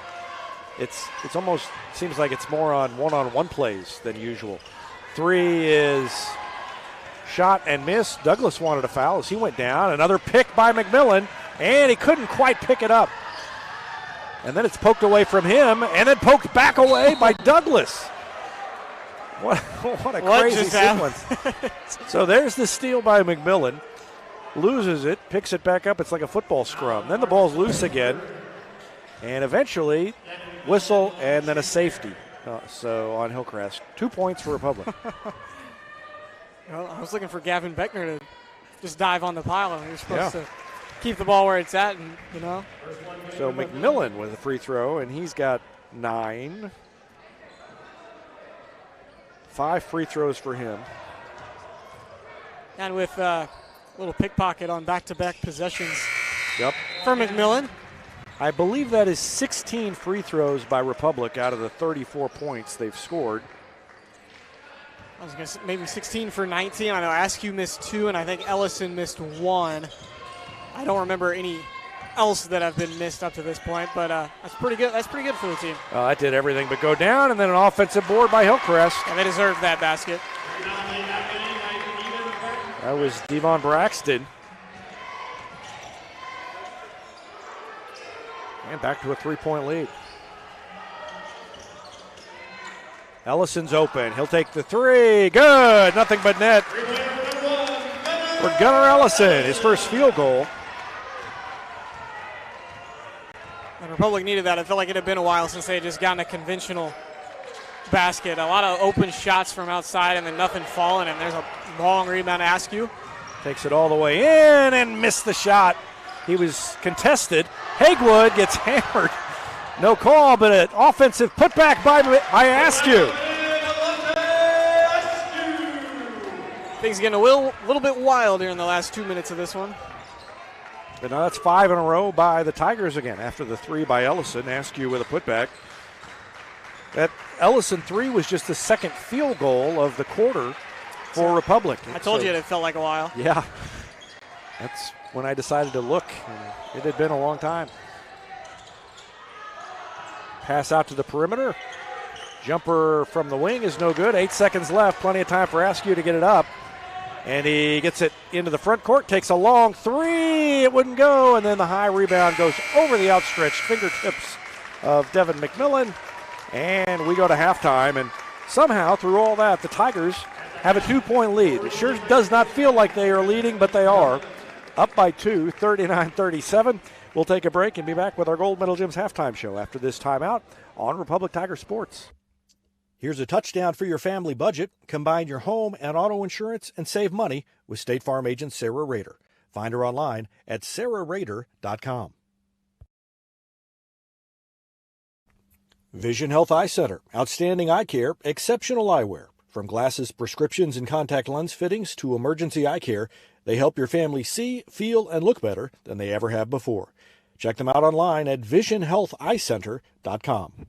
it's almost seems like it's more on one-on-one plays than usual. Three is shot and missed. Douglas wanted a foul as he went down. Another pick by McMillan, and he couldn't quite pick it up. And then it's poked away from him, and then poked back away by Douglas. What a crazy sequence. So there's the steal by McMillan. Loses it, picks it back up. It's like a football scrum. Then the ball's loose again. And eventually, whistle and then a safety. So on Hillcrest, 2 points for Republic. Well, I was looking for Gavin Beckner to just dive on the pile. You're supposed to keep the ball where it's at, and So McMillan with a free throw, and he's got 9. 5 free throws for him. And with a little pickpocket on back-to-back possessions Yep. for McMillan. I believe that is 16 free throws by Republic out of the 34 points they've scored. I was going to say maybe 16 for 19. I know Askew missed 2, and I think Ellison missed 1. I don't remember any else that have been missed up to this point, but that's pretty good. That's pretty good for the team. That did everything but go down, and then an offensive board by Hillcrest. And they deserved that basket. That was Devon Braxton. And back to a 3-point lead. Ellison's open. He'll take the 3. Good. Nothing but net for Gunnar Ellison, his first field goal. And Republic needed that. I felt like it had been a while since they had just gotten a conventional basket. A lot of open shots from outside and then nothing falling, and there's a long rebound to Askew. Takes it all the way in and missed the shot. He was contested. Hagewood gets hammered. No call, but an offensive putback by Askew. Things getting a little bit wild here in the last 2 minutes of this one. But now that's 5 in a row by the Tigers again after the 3 by Ellison. Askew with a putback. That Ellison 3 was just the second field goal of the quarter for Republic. I told you it felt like a while. Yeah. That's when I decided to look. And it had been a long time. Pass out to the perimeter. Jumper from the wing is no good. 8 seconds left. Plenty of time for Askew to get it up. And he gets it into the front court. Takes a long 3. It wouldn't go. And then the high rebound goes over the outstretched fingertips of Devin McMillan. And we go to halftime. And somehow, through all that, the Tigers have a 2-point lead. It sure does not feel like they are leading, but they are. Up by 2, 39-37. We'll take a break and be back with our Gold Medal Gyms halftime show after this timeout on Republic Tiger Sports. Here's a touchdown for your family budget. Combine your home and auto insurance and save money with State Farm agent Sarah Rader. Find her online at sarahrader.com. Vision Health Eye Center. Outstanding eye care, exceptional eyewear. From glasses, prescriptions, and contact lens fittings to emergency eye care, they help your family see, feel, and look better than they ever have before. Check them out online at visionhealtheyecenter.com.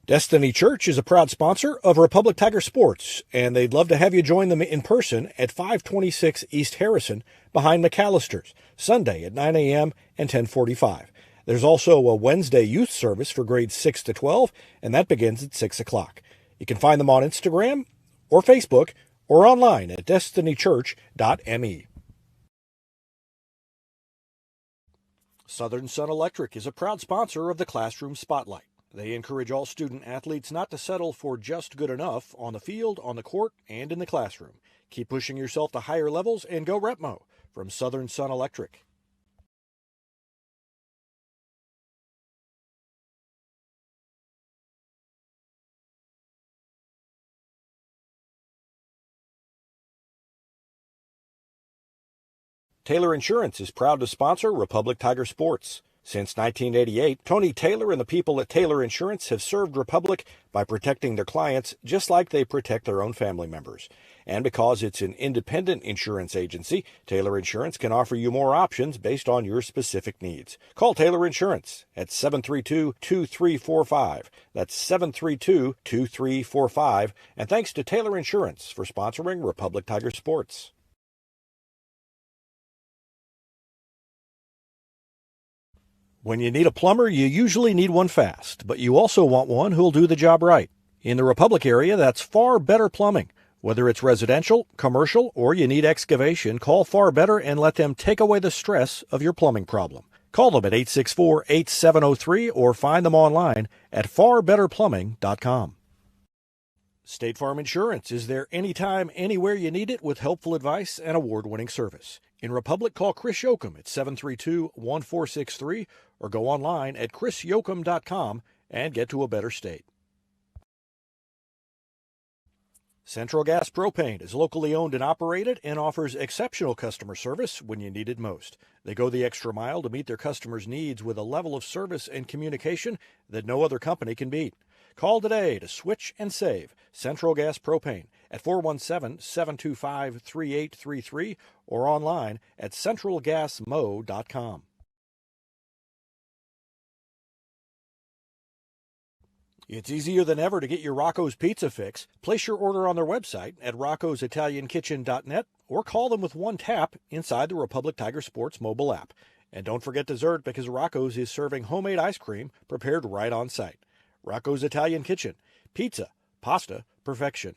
Destiny Church is a proud sponsor of Republic Tiger Sports, and they'd love to have you join them in person at 526 East Harrison behind McAllister's, Sunday at 9 a.m. and 10:45. There's also a Wednesday youth service for grades 6 to 12, and that begins at 6 o'clock. You can find them on Instagram or Facebook or online at destinychurch.me. Southern Sun Electric is a proud sponsor of the Classroom Spotlight. They encourage all student athletes not to settle for just good enough on the field, on the court, and in the classroom. Keep pushing yourself to higher levels and go Repmo from Southern Sun Electric. Taylor Insurance is proud to sponsor Republic Tiger Sports. Since 1988, Tony Taylor and the people at Taylor Insurance have served Republic by protecting their clients just like they protect their own family members. And because it's an independent insurance agency, Taylor Insurance can offer you more options based on your specific needs. Call Taylor Insurance at 732-2345. That's 732-2345. And thanks to Taylor Insurance for sponsoring Republic Tiger Sports. When you need a plumber, you usually need one fast, but you also want one who'll do the job right. In the Republic area, that's Far Better Plumbing. Whether it's residential, commercial, or you need excavation, call Far Better and let them take away the stress of your plumbing problem. Call them at 864-8703 or find them online at farbetterplumbing.com. State Farm Insurance is there anytime, anywhere you need it with helpful advice and award-winning service. In Republic, call Chris Yoakum at 732-1463 or go online at chrisyoakum.com and get to a better state. Central Gas Propane is locally owned and operated and offers exceptional customer service when you need it most. They go the extra mile to meet their customers' needs with a level of service and communication that no other company can beat. Call today to switch and save Central Gas Propane at 417-725-3833 or online at centralgasmo.com. It's easier than ever to get your Rocco's Pizza fix. Place your order on their website at roccositaliankitchen.net or call them with one tap inside the Republic Tiger Sports mobile app. And don't forget dessert because Rocco's is serving homemade ice cream prepared right on site. Rocco's Italian Kitchen. Pizza, pasta, perfection.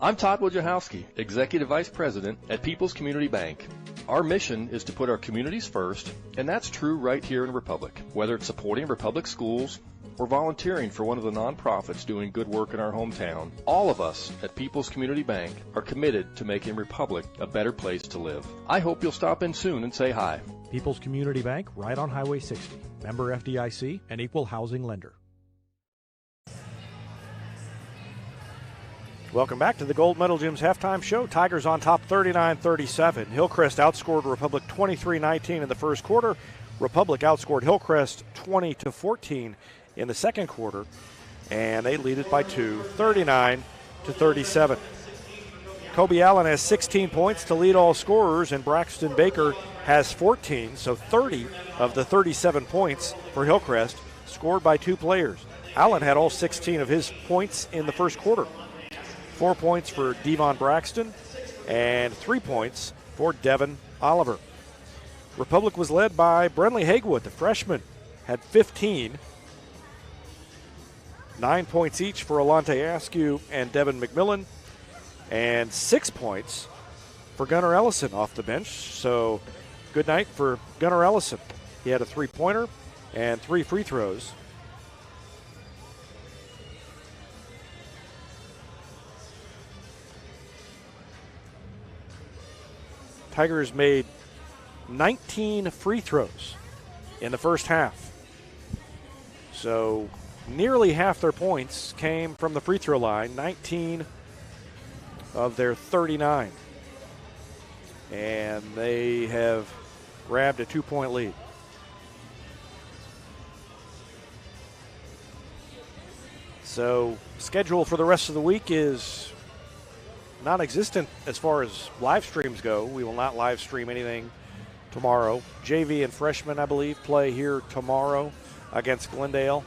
I'm Todd Wojciechowski, Executive Vice President at People's Community Bank. Our mission is to put our communities first, and that's true right here in Republic. Whether it's supporting Republic schools or volunteering for one of the nonprofits doing good work in our hometown, all of us at People's Community Bank are committed to making Republic a better place to live. I hope you'll stop in soon and say hi. People's Community Bank, right on Highway 60. Member FDIC, an equal housing lender. Welcome back to the Gold Medal Gym's halftime show. Tigers on top 39-37. Hillcrest outscored Republic 23-19 in the first quarter. Republic outscored Hillcrest 20-14 in the second quarter, and they lead it by 2, 39-37. Kobe Allen has 16 points to lead all scorers, and Braxton Baker has 14, so 30 of the 37 points for Hillcrest scored by two players. Allen had all 16 of his points in the first quarter. 4 points for Devon Braxton and 3 points for Devin Oliver. Republic was led by Brenley Hagewood. The freshman had 15. 9 points each for Alante Askew and Devin McMillan, and 6 points for Gunnar Ellison off the bench. So good night for Gunnar Ellison. He had a three-pointer and 3 free throws. Tigers made 19 free throws in the first half. So nearly half their points came from the free throw line, 19 of their 39. And they have grabbed a 2-point lead. So schedule for the rest of the week is non-existent as far as live streams go. We will not live stream anything tomorrow. JV and freshmen, I believe, play here tomorrow against Glendale.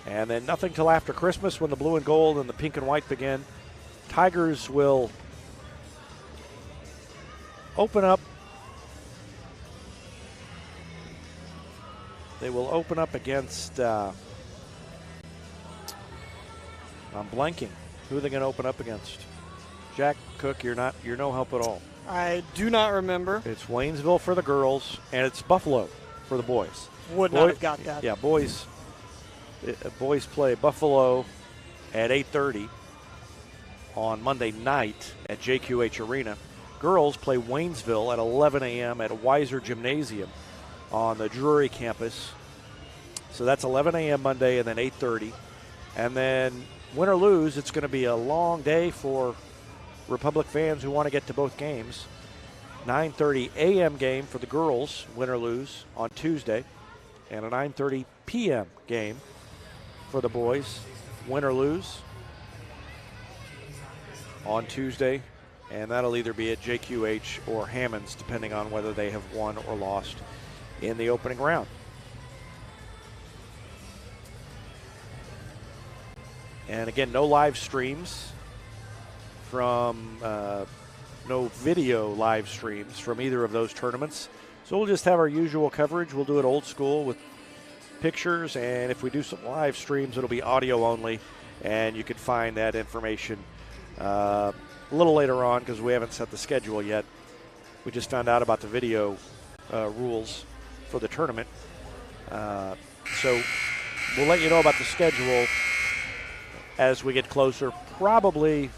And then nothing till after Christmas when the blue and gold and the pink and white begin. Tigers will open up. They will open up against, I'm blanking. Who are they going to open up against? Jack Cook, you're no help at all. I do not remember. It's Waynesville for the girls, and it's Buffalo for the boys. Would not have got that. Yeah, boys play Buffalo at 8:30 on Monday night at JQH Arena. Girls play Waynesville at 11 a.m. at Weiser Gymnasium on the Drury campus. So that's 11 a.m. Monday and then 8:30. And then win or lose, it's going to be a long day for Republic fans who want to get to both games. 9:30 a.m. game for the girls, win or lose, on Tuesday. And a 9:30 p.m. game for the boys, win or lose, on Tuesday. And that'll either be at JQH or Hammonds, depending on whether they have won or lost in the opening round. And again, no live streams from, no video live streams from either of those tournaments. So we'll just have our usual coverage. We'll do it old school with pictures, and if we do some live streams, it'll be audio only, and you can find that information a little later on because we haven't set the schedule yet. We just found out about the video rules for the tournament. So we'll let you know about the schedule as we get closer. Probably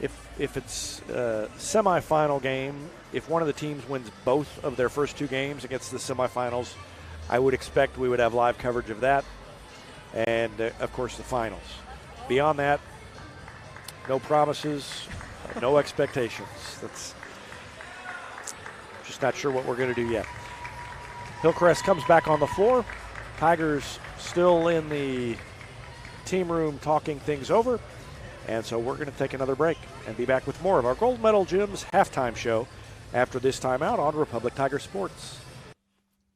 if it's a semifinal game, if one of the teams wins both of their first two games against the semifinals, I would expect we would have live coverage of that and, of course, the finals. Beyond that, no promises, no expectations. That's just not sure what we're going to do yet. Hillcrest comes back on the floor. Tigers still in the team room talking things over. And so we're going to take another break and be back with more of our Gold Medal Gym's halftime show after this timeout on Republic Tiger Sports.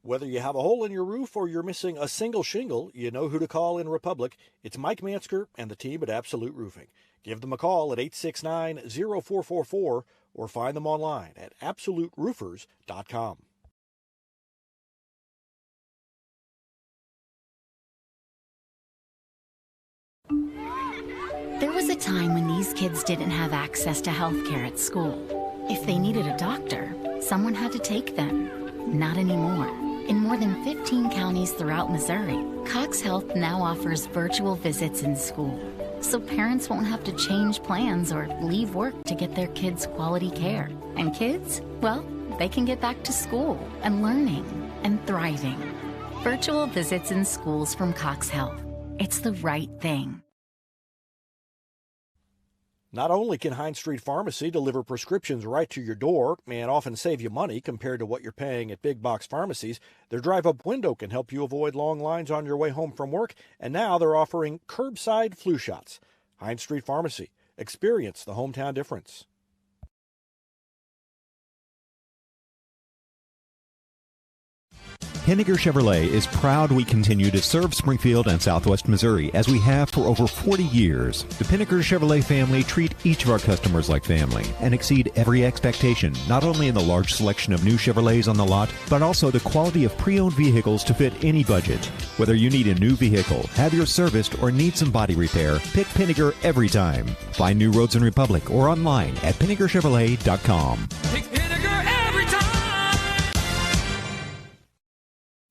Whether you have a hole in your roof or you're missing a single shingle, you know who to call in Republic. It's Mike Mansker and the team at Absolute Roofing. Give them a call at 869-0444 or find them online at absoluteroofers.com. There was a time when these kids didn't have access to health care at school. If they needed a doctor, someone had to take them. Not anymore. In more than 15 counties throughout Missouri, Cox Health now offers virtual visits in school, so parents won't have to change plans or leave work to get their kids quality care. And kids, well, they can get back to school and learning and thriving. Virtual visits in schools from Cox Health. It's the right thing. Not only can Hines Street Pharmacy deliver prescriptions right to your door and often save you money compared to what you're paying at big box pharmacies, their drive-up window can help you avoid long lines on your way home from work, and now they're offering curbside flu shots. Hines Street Pharmacy. Experience the hometown difference. Henniger Chevrolet is proud we continue to serve Springfield and Southwest Missouri as we have for over 40 years. The Henniger Chevrolet family treat each of our customers like family and exceed every expectation, not only in the large selection of new Chevrolets on the lot, but also the quality of pre-owned vehicles to fit any budget. Whether you need a new vehicle, have yours serviced, or need some body repair, pick Henniger every time. Find new roads in Republic or online at PennigerChevrolet.com. Pick Vinegar every time.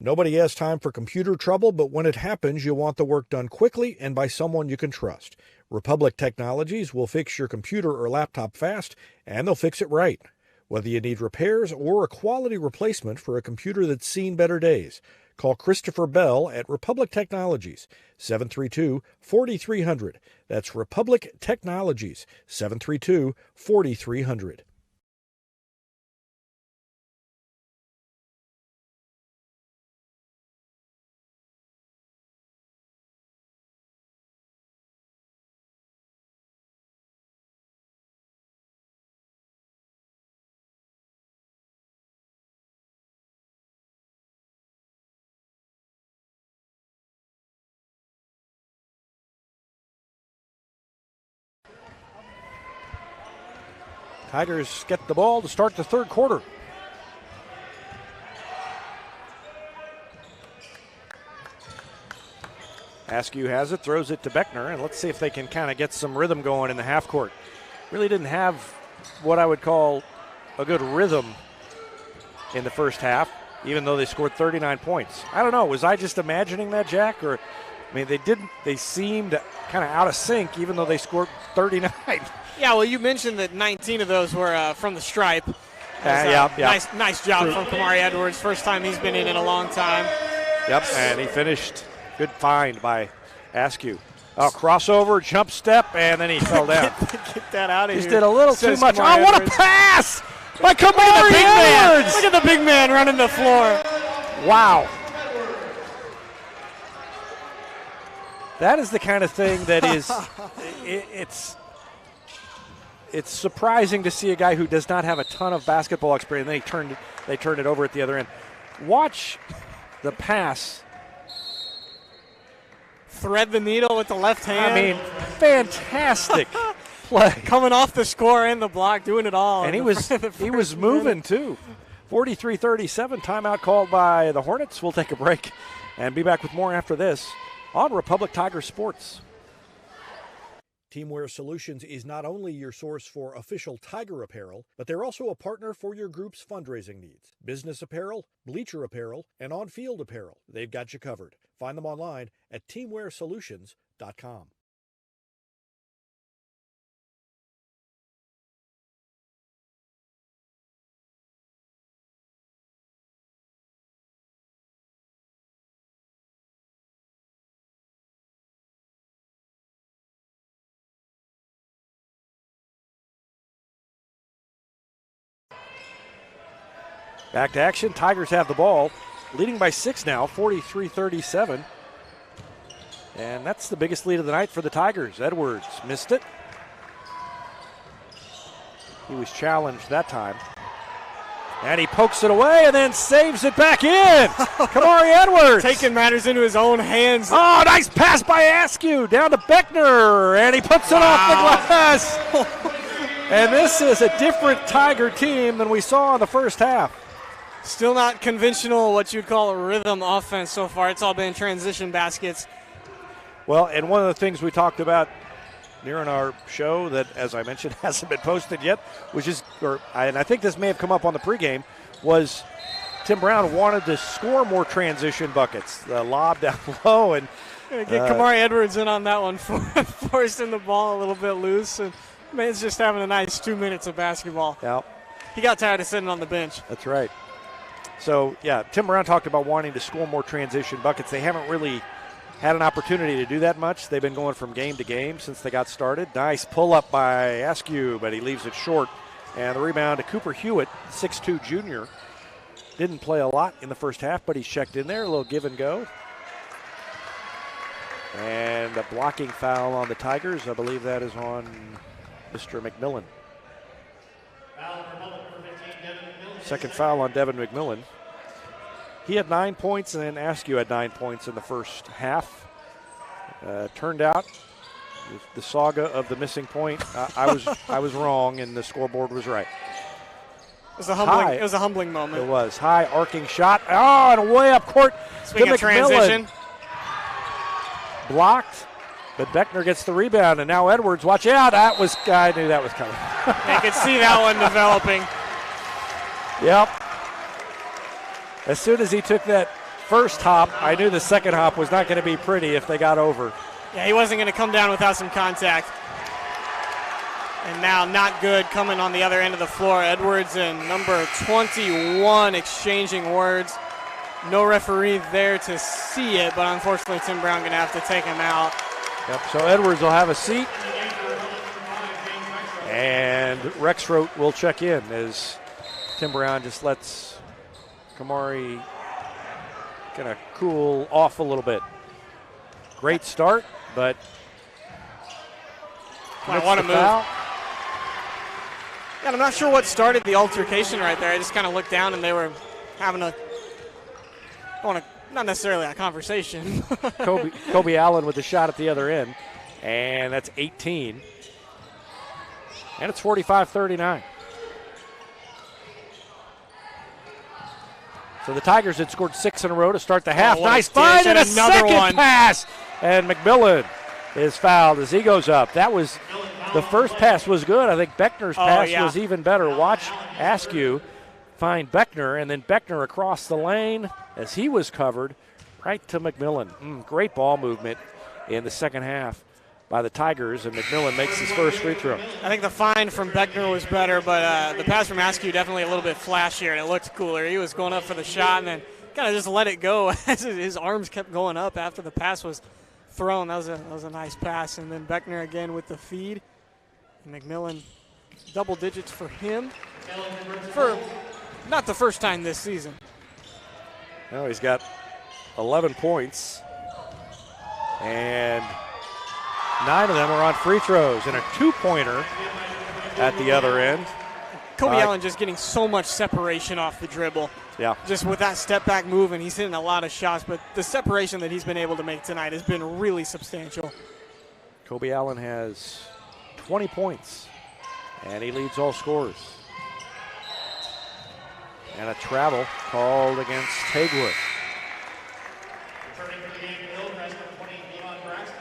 Nobody has time for computer trouble, but when it happens, you want the work done quickly and by someone you can trust. Republic Technologies will fix your computer or laptop fast, and they'll fix it right. Whether you need repairs or a quality replacement for a computer that's seen better days, call Christopher Bell at Republic Technologies, 732-4300. That's Republic Technologies, 732-4300. Tigers get the ball to start the third quarter. Askew has it, throws it to Beckner, and let's see if they can kind of get some rhythm going in the half court. Really didn't have what I would call a good rhythm in the first half, even though they scored 39 points. I don't know, was I just imagining that, Jack? Or, I mean, they seemed kind of out of sync, even though they scored 39. Yeah, well, you mentioned that 19 of those were from the stripe. Yeah. Nice job from Kamari Edwards. First time he's been in a long time. Yep, and he finished. Good find by Askew. Crossover, jump step, and then he fell down. Get that out of here. Just did a little too much. Kamari What a Edwards. pass by Kamari Edwards! Look at the big man running the floor. Wow. That is the kind of thing that is, it's surprising to see a guy who does not have a ton of basketball experience, and then they turned it over at the other end. Watch the pass. Thread the needle with the left hand. I mean, fantastic play. Coming off the score and the block, doing it all. And he was moving too. 43-37, timeout called by the Hornets. We'll take a break and be back with more after this on Republic Tiger Sports. Teamwear Solutions is not only your source for official Tiger apparel, but they're also a partner for your group's fundraising needs. Business apparel, bleacher apparel, and on-field apparel. They've got you covered. Find them online at teamwearsolutions.com. Back to action. Tigers have the ball. leading by 6 now, 43-37. And that's the biggest lead of the night for the Tigers. Edwards missed it. He was challenged that time. And he pokes it away and then saves it back in. Kamari Edwards. Taking matters into his own hands. Oh, nice pass by Askew down to Beckner. And he puts it off the glass. And this is a different Tiger team than we saw in the first half. Still not conventional, what you'd call a rhythm offense so far. It's all been transition baskets. Well, and one of the things we talked about during our show that, as I mentioned, hasn't been posted yet, and I think this may have come up on the pregame, was Tim Brown wanted to score more transition buckets. The lob down low and get Kamari Edwards in on that one, forcing the ball a little bit loose, and man's just having a nice 2 minutes of basketball. Yeah, he got tired of sitting on the bench. That's right. So yeah, Tim Brown talked about wanting to score more transition buckets. They haven't really had an opportunity to do that much. They've been going from game to game since they got started. Nice pull-up by Askew, but he leaves it short. And the rebound to Cooper Hewitt, 6'2 junior. Didn't play a lot in the first half, but he's checked in there. A little give and go. And a blocking foul on the Tigers. I believe that is on Mr. McMillan. Second foul on Devin McMillan. He had 9 points, and then Askew had 9 points in the first half. Turned out, the saga of the missing point, I was wrong, and the scoreboard was right. It was a humbling moment. It was. High arcing shot. Oh, and way up court. Speaking of transition. Blocked, but Beckner gets the rebound, and now Edwards, watch out. I knew that was coming. You could see that one developing. Yep. As soon as he took that first hop, I knew the second hop was not going to be pretty if they got over. Yeah, he wasn't going to come down without some contact. And now not good coming on the other end of the floor. Edwards and number 21 exchanging words. No referee there to see it, but unfortunately Tim Brown going to have to take him out. Yep, so Edwards will have a seat. And Rexroth will check in as Tim Brown just lets Kamari kind of cool off a little bit. Great start, but I want to move. Foul. Yeah, I'm not sure what started the altercation right there. I just kind of looked down and they were having not necessarily a conversation. Kobe Allen with the shot at the other end, and that's 18. And it's 45-39. So the Tigers had scored 6 in a row to start the half. Nice find and another second pass. And McMillan is fouled as he goes up. That was the first pass was good. I think Beckner's pass was even better. Watch Askew find Beckner, and then Beckner across the lane as he was covered right to McMillan. Great ball movement in the second half by the Tigers, and McMillan makes his first free throw. I think the find from Beckner was better, but the pass from Askew definitely a little bit flashier, and it looked cooler. He was going up for the shot and then kind of just let it go as his arms kept going up after the pass was thrown. That was a nice pass, and then Beckner again with the feed. And McMillan, double digits for him for not the first time this season. No, he's got 11 points, and 9 of them are on free throws, and a two-pointer at the other end. Kobe Allen just getting so much separation off the dribble. Yeah. Just with that step-back move, and he's hitting a lot of shots, but the separation that he's been able to make tonight has been really substantial. Kobe Allen has 20 points, and he leads all scorers. And a travel called against Hagewood. Returning for the game, Hillcrest, number 20, Devon Braxton.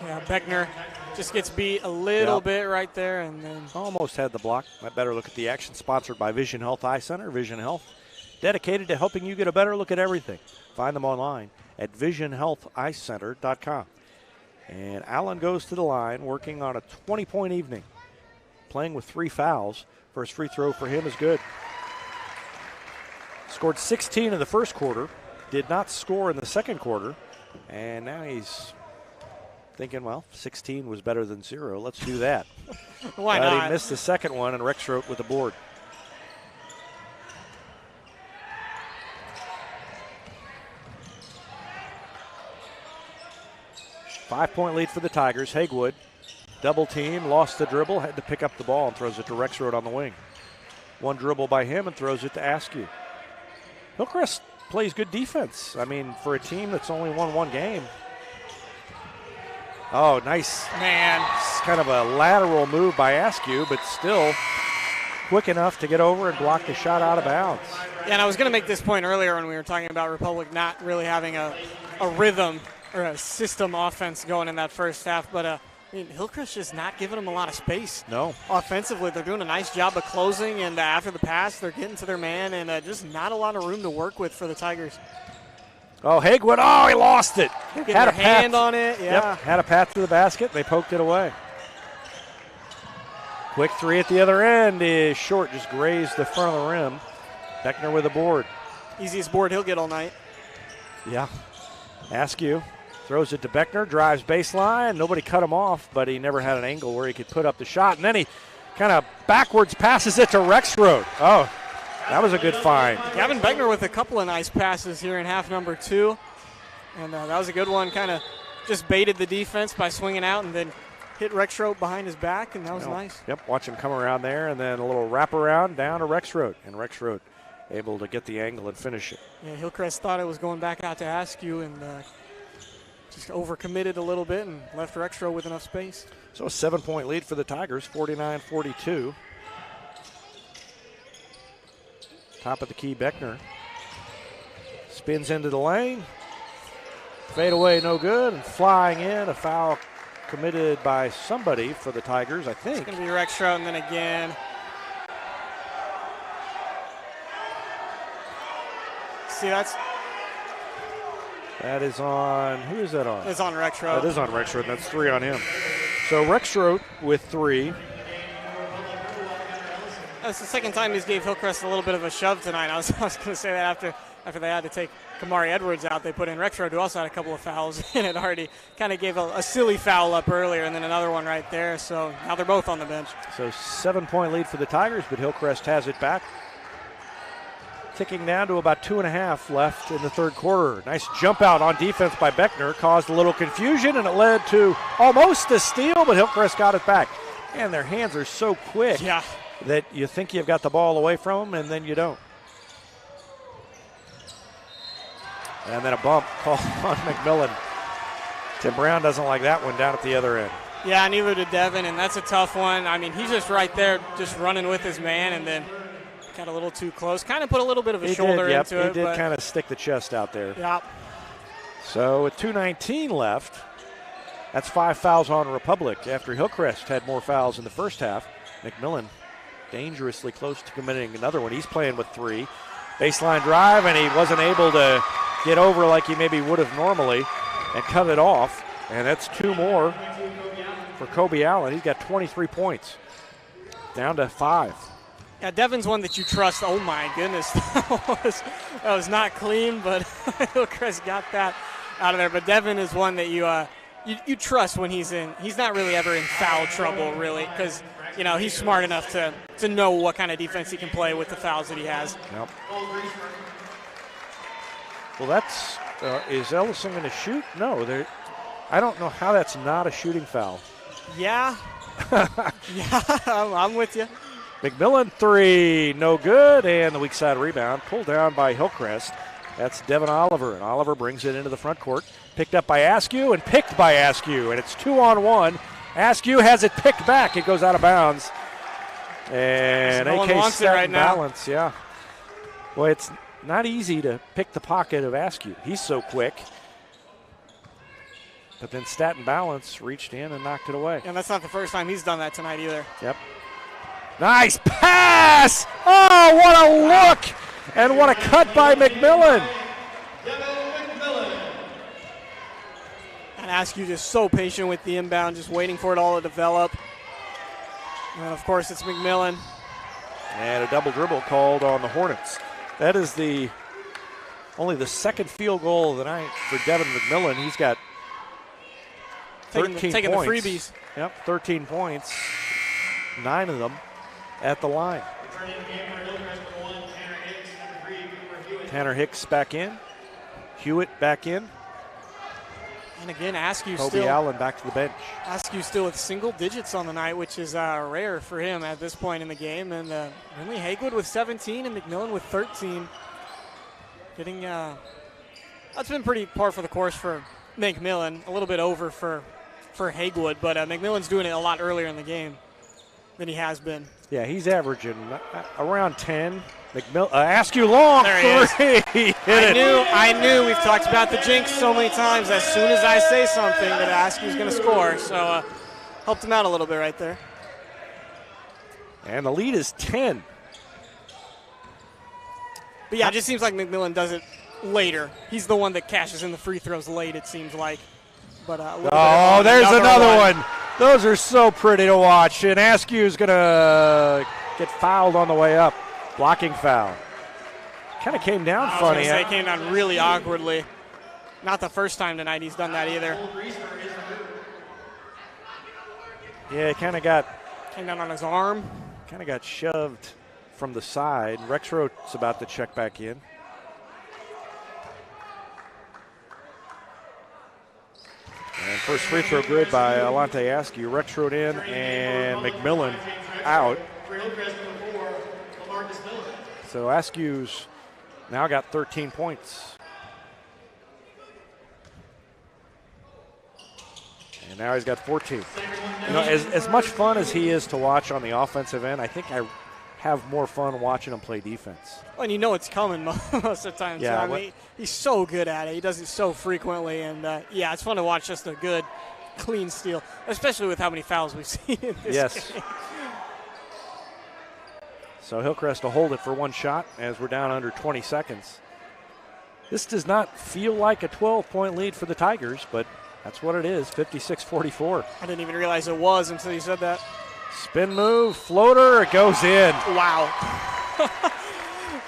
Yeah, Beckner just gets beat a little bit right there, and then almost had the block. A better look at the action, sponsored by Vision Health Eye Center. Vision Health, dedicated to helping you get a better look at everything. Find them online at visionhealtheyecenter.com. And Allen goes to the line, working on a 20-point evening. Playing with 3 fouls. First free throw for him is good. Scored 16 in the first quarter. Did not score in the second quarter. And now he's thinking, well, 16 was better than 0. Let's do that. Why not? He missed the second one, and Rexroth with the board. Five-point lead for the Tigers. Hagewood, double team, lost the dribble, had to pick up the ball and throws it to Rexroth on the wing. One dribble by him and throws it to Askew. Hillcrest plays good defense. I mean, for a team that's only won 1 game. Oh, nice. Man. It's kind of a lateral move by Askew, but still quick enough to get over and block the shot out of bounds. Yeah, and I was going to make this point earlier when we were talking about Republic not really having a rhythm or a system offense going in that first half, but I mean, Hillcrest just not giving them a lot of space. No. Offensively, they're doing a nice job of closing, and after the pass, they're getting to their man, and just not a lot of room to work with for the Tigers. Oh, Hagewood, oh, he lost it. Had a hand on it, yeah. Yep, had a path to the basket. They poked it away. Quick three at the other end is short, just grazed the front of the rim. Beckner with the board. Easiest board he'll get all night. Yeah. Askew throws it to Beckner, drives baseline. Nobody cut him off, but he never had an angle where he could put up the shot. And then he kind of backwards passes it to Rexroth. Oh, that was a good find. Gavin Beckner with a couple of nice passes here in half number 2. And that was a good one. Kind of just baited the defense by swinging out and then hit Rexroth behind his back, and that was nice. Yep, watch him come around there, and then a little wraparound down to Rexroth. And Rexroth able to get the angle and finish it. Yeah, Hillcrest thought it was going back out to Askew and just overcommitted a little bit and left Rexroth with enough space. So a 7-point lead for the Tigers, 49-42. Top of the key, Beckner. Spins into the lane. Fade away, no good. And flying in, a foul committed by somebody for the Tigers, I think. It's going to be Rexroth, and then again. See, that is on, who is that on? It's on Rexroth. That is on Rexroth, and that's 3 on him. So Rexroth with 3. That's the second time he's gave Hillcrest a little bit of a shove tonight. I was going to say that after they had to take Kamari Edwards out, they put in Rexroth, who also had a couple of fouls, and it already kind of gave a silly foul up earlier, and then another one right there. So now they're both on the bench. So 7-point lead for the Tigers, but Hillcrest has it back. Ticking down to about 2.5 left in the third quarter. Nice jump out on defense by Beckner. Caused a little confusion, and it led to almost a steal, but Hillcrest got it back. And their hands are so quick that you think you've got the ball away from them, and then you don't. And then a bump called on McMillan. Tim Brown doesn't like that one down at the other end. Yeah, neither did Devin, and that's a tough one. I mean, he's just right there just running with his man, and then got a little too close. Kind of put a little bit of a shoulder into it. He did kind of stick the chest out there. Yeah. So with 2:19 left, that's 5 fouls on Republic after Hillcrest had more fouls in the first half. McMillan dangerously close to committing another one. He's playing with 3. Baseline drive, and he wasn't able to get over like he maybe would have normally and cut it off. And that's 2 more for Kobe Allen. He's got 23 points. Down to 5. Yeah, Devin's one that you trust. Oh, my goodness. that was not clean, but Hillcrest got that out of there. But Devin is one that you trust when he's in. He's not really ever in foul trouble, really, because, he's smart enough to know what kind of defense he can play with the fouls that he has. Yep. Well, that's is Ellison going to shoot? No, I don't know how that's not a shooting foul. Yeah. Yeah, I'm with you. McMillan 3, no good, and the weak side rebound pulled down by Hillcrest. That's Devin Oliver, and Oliver brings it into the front court. Picked up by Askew and picked by Askew, and it's 2-on-1. Askew has it picked back. It goes out of bounds. And no AK wants it right now. Balance, yeah. Well, it's not easy to pick the pocket of Askew. He's so quick. But then Staten Balance reached in and knocked it away. And that's not the first time he's done that tonight either. Yep. Nice pass! Oh, what a look! And what a cut by McMillan. And Askew just so patient with the inbound, just waiting for it all to develop. And, of course, it's McMillan. And a double dribble called on the Hornets. That is only the second field goal of the night for Devin McMillan. He's got 13 taking points. The freebies. Yep, 13 points, 9 of them at the line. Tanner Hicks back in. Hewitt back in. And again, Askew Kobe still. Allen back to the bench. Askew still with single digits on the night, which is rare for him at this point in the game. And Rinley Hagewood with 17 and McMillan with 13. Getting that's been pretty par for the course for McMillan. A little bit over for Hagewood, but McMillan's doing it a lot earlier in the game than he has been. Yeah, he's averaging around 10. Askew long there three. He hit I knew. We've talked about the jinx so many times. As soon as I say something, that Askew's going to score. So helped him out a little bit right there. And the lead is 10. But yeah, it just seems like McMillan does it later. He's the one that cashes in the free throws late, it seems like. But there's another one. Those are so pretty to watch. And Askew's going to get fouled on the way up. Blocking foul. Kind of came down funny. It came down really awkwardly. Not the first time tonight he's done that either. Yeah, he came down on his arm. Kind of got shoved from the side. Rexroth's about to check back in. And first free throw good by Alante Askew. Rexroth in and McMillan out. So Askew's now got 13 points. And now he's got 14. You know, as much fun as he is to watch on the offensive end, I think I have more fun watching him play defense. Well, and you know it's coming most of the time. Yeah, I mean, he's so good at it. He does it so frequently. And, it's fun to watch just a good, clean steal, especially with how many fouls we've seen in this game. So Hillcrest will hold it for one shot as we're down under 20 seconds. This does not feel like a 12-point lead for the Tigers, but that's what it is, 56-44. I didn't even realize it was until you said that. Spin move, floater, it goes in. Wow.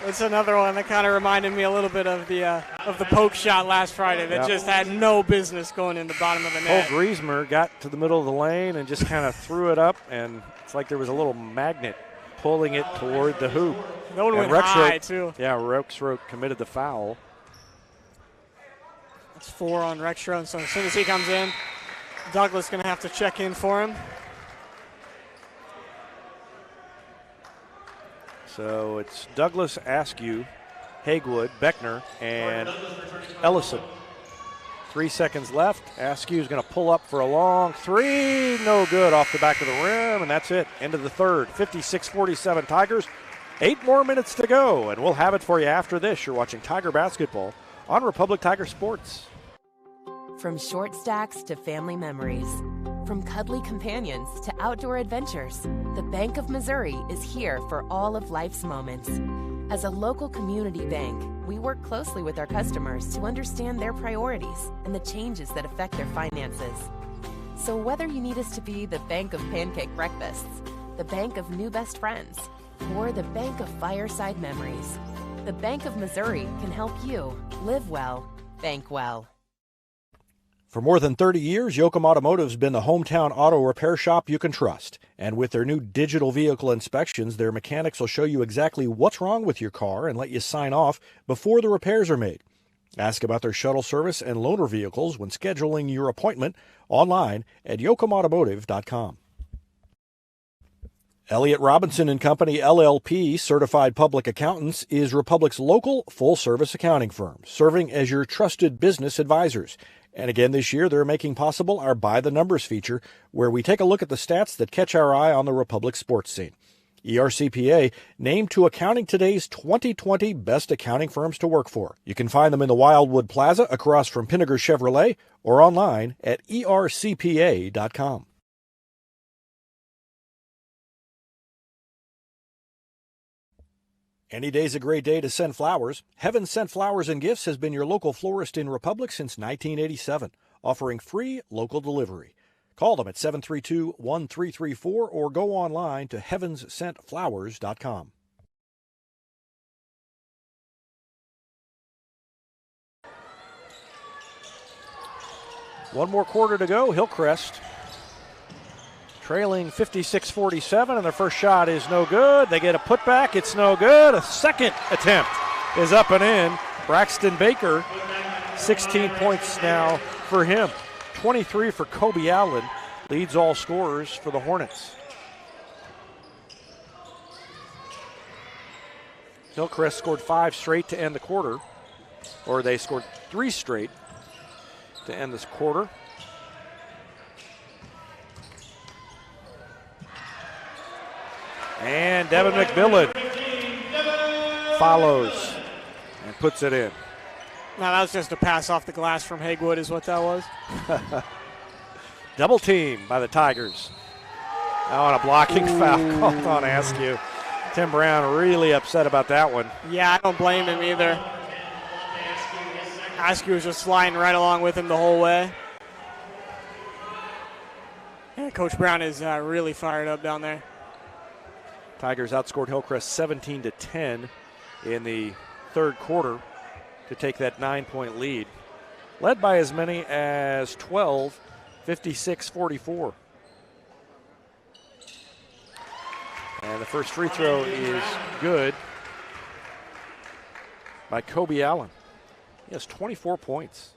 That's another one that kind of reminded me a little bit of the poke shot last Friday that just had no business going in the bottom of the net. Cole Griesmer got to the middle of the lane and just kind of threw it up, and it's like there was a little magnet pulling it toward the hoop. That one went high, too. Yeah, Rexroth committed the foul. That's 4 on Rexroth, so as soon as he comes in, Douglas going to have to check in for him. So it's Douglas, Askew, Hagewood, Beckner, and Ellison. 3 seconds left. Askew's going to pull up for a long three. No good off the back of the rim, and that's it. End of the third. 56-47 Tigers. 8 more minutes to go, and we'll have it for you after this. You're watching Tiger Basketball on Republic Tiger Sports. From short stacks to family memories, from cuddly companions to outdoor adventures, the Bank of Missouri is here for all of life's moments. As a local community bank, we work closely with our customers to understand their priorities and the changes that affect their finances. So whether you need us to be the bank of pancake breakfasts, the bank of new best friends, or the bank of fireside memories, the Bank of Missouri can help you live well, bank well. For more than 30 years, Yoakum Automotive's been the hometown auto repair shop you can trust. And with their new digital vehicle inspections, their mechanics will show you exactly what's wrong with your car and let you sign off before the repairs are made. Ask about their shuttle service and loaner vehicles when scheduling your appointment online at yoakumautomotive.com. Elliott Robinson and Company, LLP, Certified Public Accountants, is Republic's local full-service accounting firm, serving as your trusted business advisors. And again this year, they're making possible our By the Numbers feature, where we take a look at the stats that catch our eye on the Republic sports scene. ERCPA named to Accounting Today's 2020 Best Accounting Firms to Work For. You can find them in the Wildwood Plaza across from Pinnaker Chevrolet or online at ercpa.com. Any day's a great day to send flowers. Heaven Sent Flowers and Gifts has been your local florist in Republic since 1987. offering free local delivery. Call them at 732-1334 or go online to heavenssentflowers.com. One more quarter to go. Hillcrest trailing 56-47, and their first shot is no good. They get a putback. It's no good. A second attempt is up and in. Braxton Baker, 16 points now for him. 23 for Kobe Allen, leads all scorers for the Hornets. Hillcrest scored 5 straight to end the quarter, or they scored 3 straight to end this quarter. And Devin McMillan follows and puts it in. Now that was just a pass off the glass from Hagewood is what that was. Double team by the Tigers. Now on a blocking foul called on Askew. Tim Brown really upset about that one. Yeah, I don't blame him either. Askew was just sliding right along with him the whole way. Yeah, Coach Brown is really fired up down there. Tigers outscored Hillcrest 17-10 in the third quarter to take that 9-point lead. Led by as many as 12, 56-44. And the first free throw is good by Kobe Allen. He has 24 points.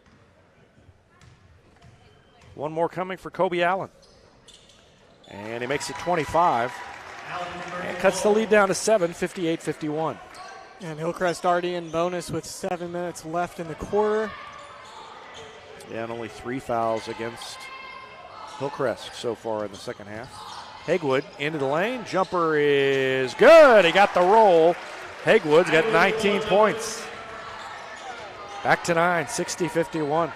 One more coming for Kobe Allen. And he makes it 25. And cuts the lead down to 7, 58-51. And Hillcrest already in bonus with 7 minutes left in the quarter. Yeah, and only 3 fouls against Hillcrest so far in the second half. Hagewood into the lane. Jumper is good. He got the roll. Hagewood's got 19 points. Back to 9, 60-51.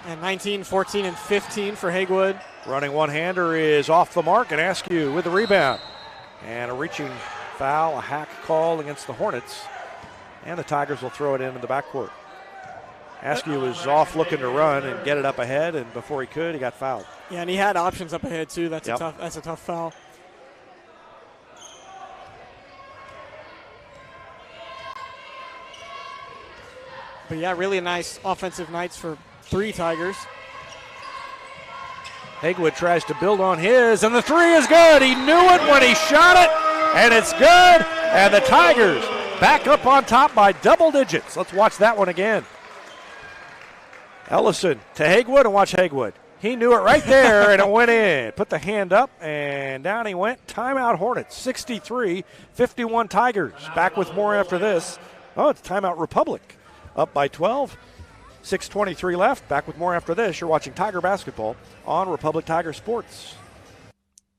And 19, 14, and 15 for Hagewood. Running one-hander is off the mark, and Askew with the rebound. And a reaching foul, a hack call against the Hornets. And the Tigers will throw it into the backcourt. Askew was off looking to run and get it up ahead, and before he could, he got fouled. Yeah, and he had options up ahead too. That's Yep. a tough foul. But yeah, really nice offensive nights for 3 Tigers. Hagewood tries to build on his, and the 3 is good. He knew it when he shot it, and it's good. And the Tigers back up on top by double digits. Let's watch that one again. Ellison to Hagewood, and watch Hagewood. He knew it right there, and it went in. Put the hand up, and down he went. Timeout Hornets, 63-51 Tigers. Back with more after this. Oh, it's Timeout Republic. Up by 12. 6:23 left. Back with more after this. You're watching Tiger Basketball on Republic Tiger Sports.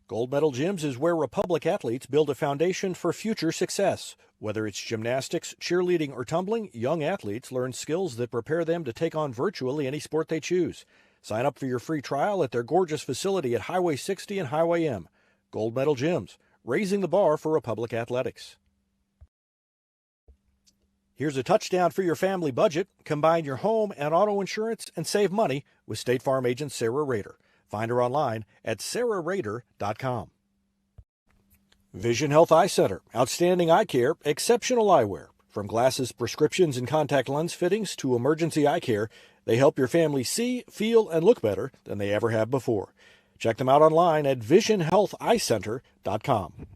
Gold Medal Gyms is where Republic athletes build a foundation for future success. Whether it's gymnastics, cheerleading, or tumbling, young athletes learn skills that prepare them to take on virtually any sport they choose. Sign up for your free trial at their gorgeous facility at Highway 60 and Highway M. Gold Medal Gyms, raising the bar for Republic athletics. Here's a touchdown for your family budget. Combine your home and auto insurance and save money with State Farm agent Sarah Rader. Find her online at sarahrader.com. Vision Health Eye Center. Outstanding eye care, exceptional eyewear. From glasses, prescriptions, and contact lens fittings to emergency eye care, they help your family see, feel, and look better than they ever have before. Check them out online at visionhealtheyecenter.com.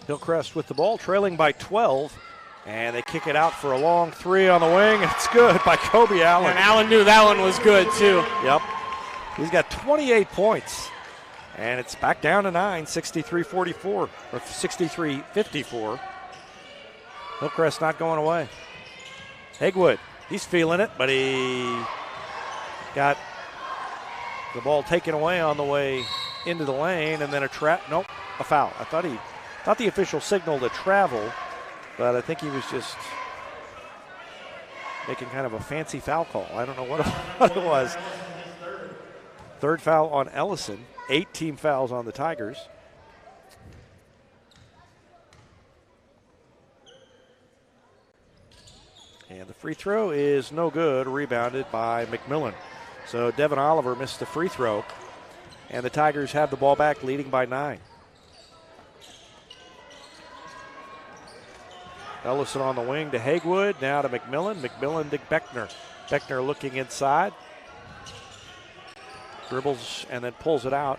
Hillcrest with the ball, trailing by 12, and they kick it out for a long 3 on the wing. It's good by Kobe Allen. And Allen knew that one was good too. Yep. He's got 28 points, and it's back down to 9, 63-44, or 63-54. Hillcrest not going away. Hagewood, he's feeling it, but he got the ball taken away on the way into the lane, and then a foul. I thought the official signaled a travel, but I think he was just making kind of a fancy foul call. I don't know what it was. Third foul on Ellison. 8 team fouls on the Tigers. And the free throw is no good, rebounded by McMillan. So Devin Oliver missed the free throw, and the Tigers have the ball back, leading by 9. Ellison on the wing to Hagewood, now to McMillan. McMillan to Beckner. Beckner looking inside. Dribbles and then pulls it out.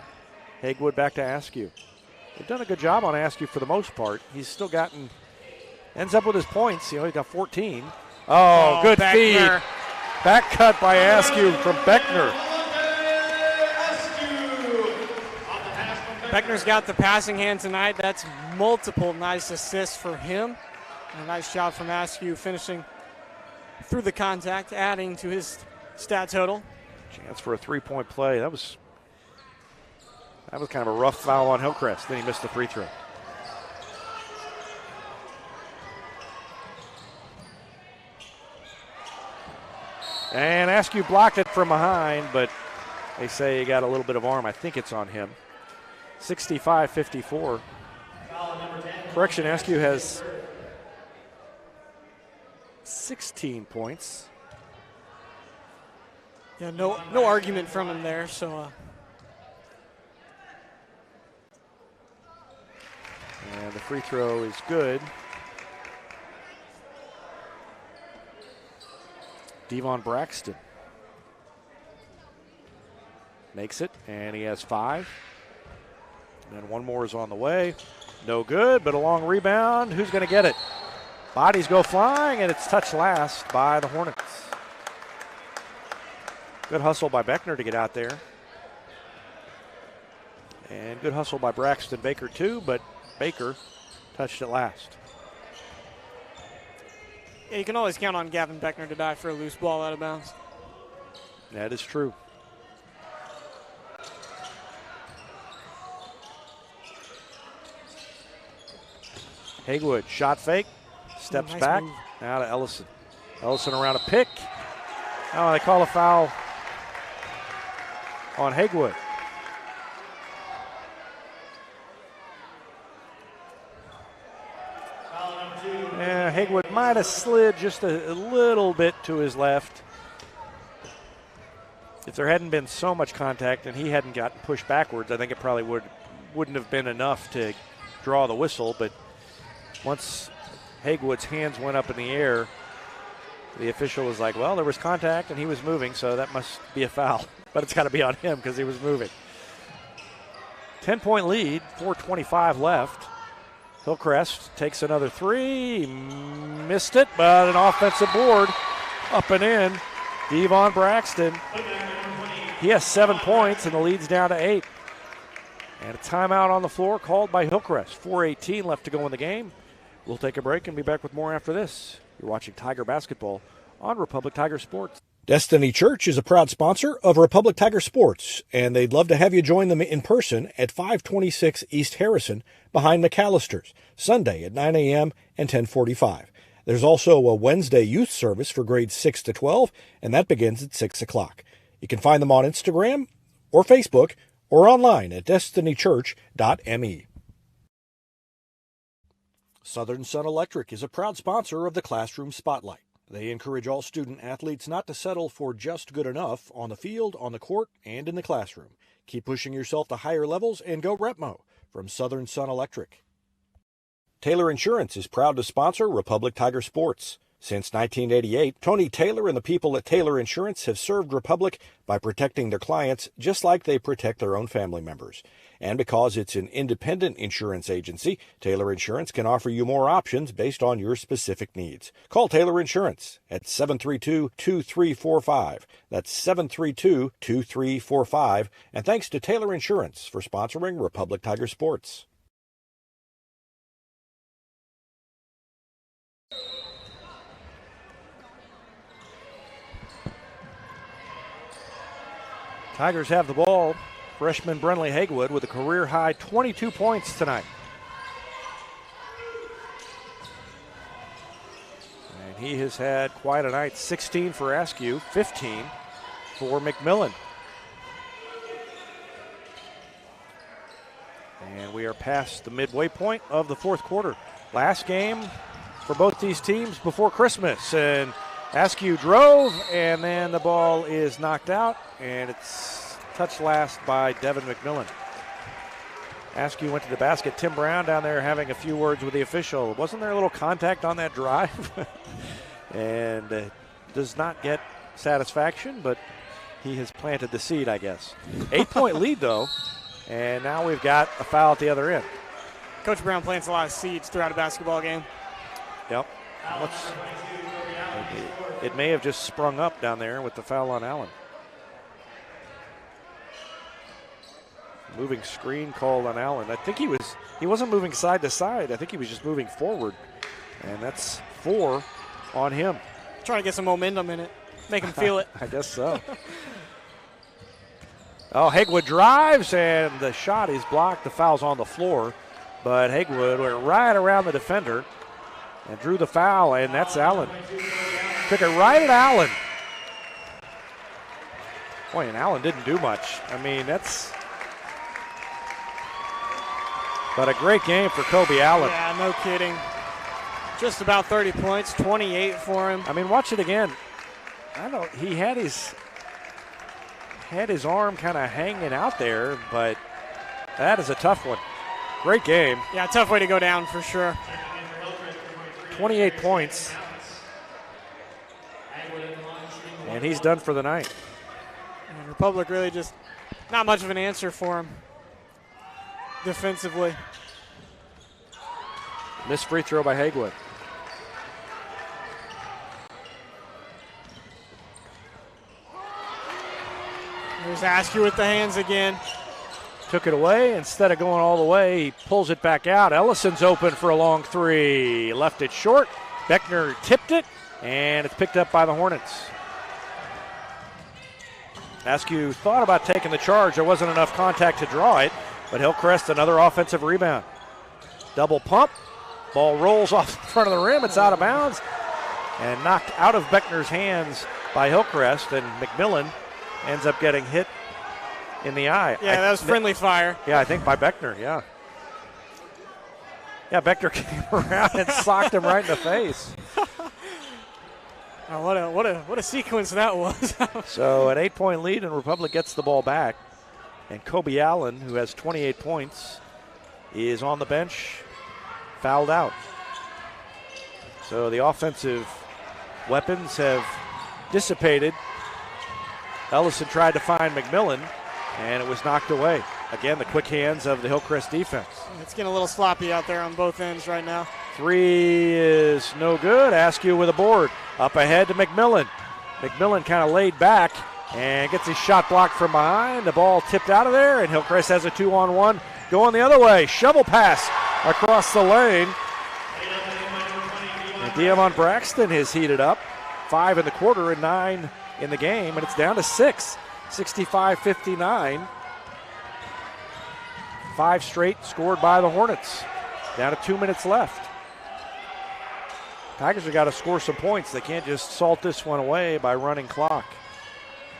Hagewood back to Askew. They've done a good job on Askew for the most part. He's still ends up with his points. He's got 14. Oh, good Beckner. feed. Back cut by Askew from Beckner. Beckner's got the passing hand tonight. That's multiple nice assists for him. A nice job from Askew finishing through the contact, adding to his stat total. Chance for a three-point play. That was kind of a rough foul on Hillcrest. Then he missed the free throw. And Askew blocked it from behind, but they say he got a little bit of arm. I think it's on him. 65-54. Correction, Askew has 16 points. Yeah, no argument from him there. So, and the free throw is good. Devon Braxton makes it, and he has 5. And one more is on the way. No good, but a long rebound. Who's going to get it? Bodies go flying, and it's touched last by the Hornets. Good hustle by Beckner to get out there. And good hustle by Braxton Baker, too, but Baker touched it last. yeah, you can always count on Gavin Beckner to die for a loose ball out of bounds. That is true. Hagewood, shot fake, steps Nice back, move. now to Ellison. Ellison around a pick. Oh, they call a foul on Hagewood. Yeah, Hagewood might have slid just a little bit to his left. If there hadn't been so much contact and he hadn't gotten pushed backwards, I think it probably wouldn't have been enough to draw the whistle. But once Hagewood's hands went up in the air, the official was like, well, there was contact and he was moving, so that must be a foul. But it's got to be on him because he was moving. 10-point lead, 4:25 left. Hillcrest takes another three, missed it, but an offensive board up and in. Devon Braxton, he has 7 points and the lead's down to 8. And a timeout on the floor called by Hillcrest. 4:18 left to go in the game. We'll take a break and be back with more after this. You're watching Tiger Basketball on Republic Tiger Sports. Destiny Church is a proud sponsor of Republic Tiger Sports, and they'd love to have you join them in person at 526 East Harrison behind McAllister's, Sunday at 9 a.m. and 10:45. There's also a Wednesday youth service for grades 6 to 12, and that begins at 6 o'clock. You can find them on Instagram or Facebook or online at destinychurch.me. Southern Sun Electric is a proud sponsor of the Classroom Spotlight. They encourage all student athletes not to settle for just good enough on the field, on the court, and in the classroom. Keep pushing yourself to higher levels and go Repmo from Southern Sun Electric. Taylor Insurance is proud to sponsor Republic Tiger Sports. Since 1988, Tony Taylor and the people at Taylor Insurance have served Republic by protecting their clients just like they protect their own family members. And because it's an independent insurance agency, Taylor Insurance can offer you more options based on your specific needs. Call Taylor Insurance at 732-2345. That's 732-2345. And thanks to Taylor Insurance for sponsoring Republic Tiger Sports. Tigers have the ball. Freshman Brenley Hagewood with a career-high 22 points tonight. And he has had quite a night. 16 for Askew, 15 for McMillan. And we are past the midway point of the fourth quarter. Last game for both these teams before Christmas. And Askew drove, and then the ball is knocked out, and it's touched last by Devin McMillan. Askew went to the basket. Tim Brown down there having a few words with the official. Wasn't there a little contact on that drive? And does not get satisfaction, but he has planted the seed, I guess. 8-point lead, though, and now we've got a foul at the other end. Coach Brown plants a lot of seeds throughout a basketball game. Yep. It may have just sprung up down there with the foul on Allen. Moving screen called on Allen. I think he wasn't moving side to side. I think he was just moving forward. And that's 4 on him. Trying to get some momentum in it. Make him feel it. I guess so. Hagewood drives, and the shot is blocked. The foul's on the floor. But Hagewood went right around the defender and drew the foul, and that's Allen. Took it right at Allen. Boy, and Allen didn't do much. I mean, but a great game for Kobe Allen. Yeah, no kidding. Just about 30 points, 28 for him. I mean, watch it again. He had his arm kind of hanging out there, but that is a tough one. Great game. Yeah, tough way to go down for sure. 28 points. And he's done for the night. And Republic really just not much of an answer for him defensively. Missed free throw by Hagewood. There's Askew with the hands again. Took it away. Instead of going all the way, he pulls it back out. Ellison's open for a long three. Left it short. Beckner tipped it, and it's picked up by the Hornets. Askew thought about taking the charge. There wasn't enough contact to draw it, but Hillcrest, another offensive rebound. Double pump. Ball rolls off the front of the rim. It's out of bounds and knocked out of Beckner's hands by Hillcrest, and McMillan ends up getting hit in the eye. Yeah, that was friendly fire. Yeah, I think by Beckner, yeah. Yeah, Beckner came around and socked him right in the face. Oh, what a sequence that was. So an 8-point lead, and Republic gets the ball back. And Kobe Allen, who has 28 points, is on the bench, fouled out. So the offensive weapons have dissipated. Ellison tried to find McMillan, and it was knocked away. Again, the quick hands of the Hillcrest defense. It's getting a little sloppy out there on both ends right now. Three is no good. Askew with a board. Up ahead to McMillan. McMillan kind of laid back and gets his shot blocked from behind. The ball tipped out of there, and Hillcrest has a 2-on-1 going the other way. Shovel pass across the lane. And Diamond Braxton has heated up. 5 in the quarter and 9 in the game, and it's down to 6. 65-59. 5 straight scored by the Hornets. Down to 2 minutes left. Tigers have got to score some points. They can't just salt this one away by running clock.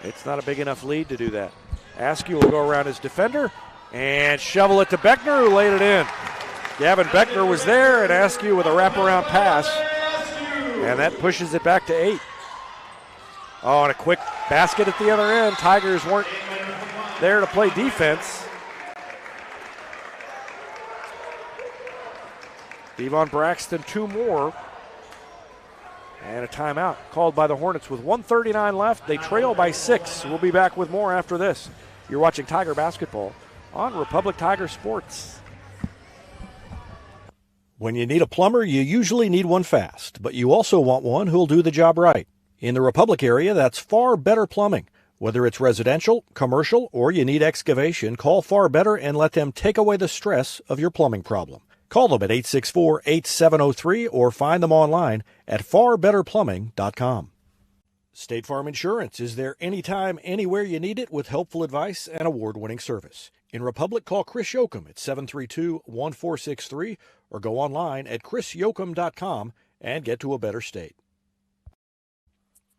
It's not a big enough lead to do that. Askew will go around his defender and shovel it to Beckner, who laid it in. Gavin Beckner was there, and Askew with a wraparound pass. And that pushes it back to 8. Oh, and a quick basket at the other end. Tigers weren't there to play defense. Devon Braxton, 2 more. And a timeout called by the Hornets with 1:39 left. They trail by 6. We'll be back with more after this. You're watching Tiger Basketball on Republic Tiger Sports. When you need a plumber, you usually need one fast, but you also want one who'll do the job right. In the Republic area, that's Far Better Plumbing. Whether it's residential, commercial, or you need excavation, call Far Better and let them take away the stress of your plumbing problem. Call them at 864-8703 or find them online at farbetterplumbing.com. State Farm Insurance is there anytime, anywhere you need it with helpful advice and award-winning service. In Republic, call Chris Yoakum at 732-1463 or go online at chrisyoakum.com and get to a better state.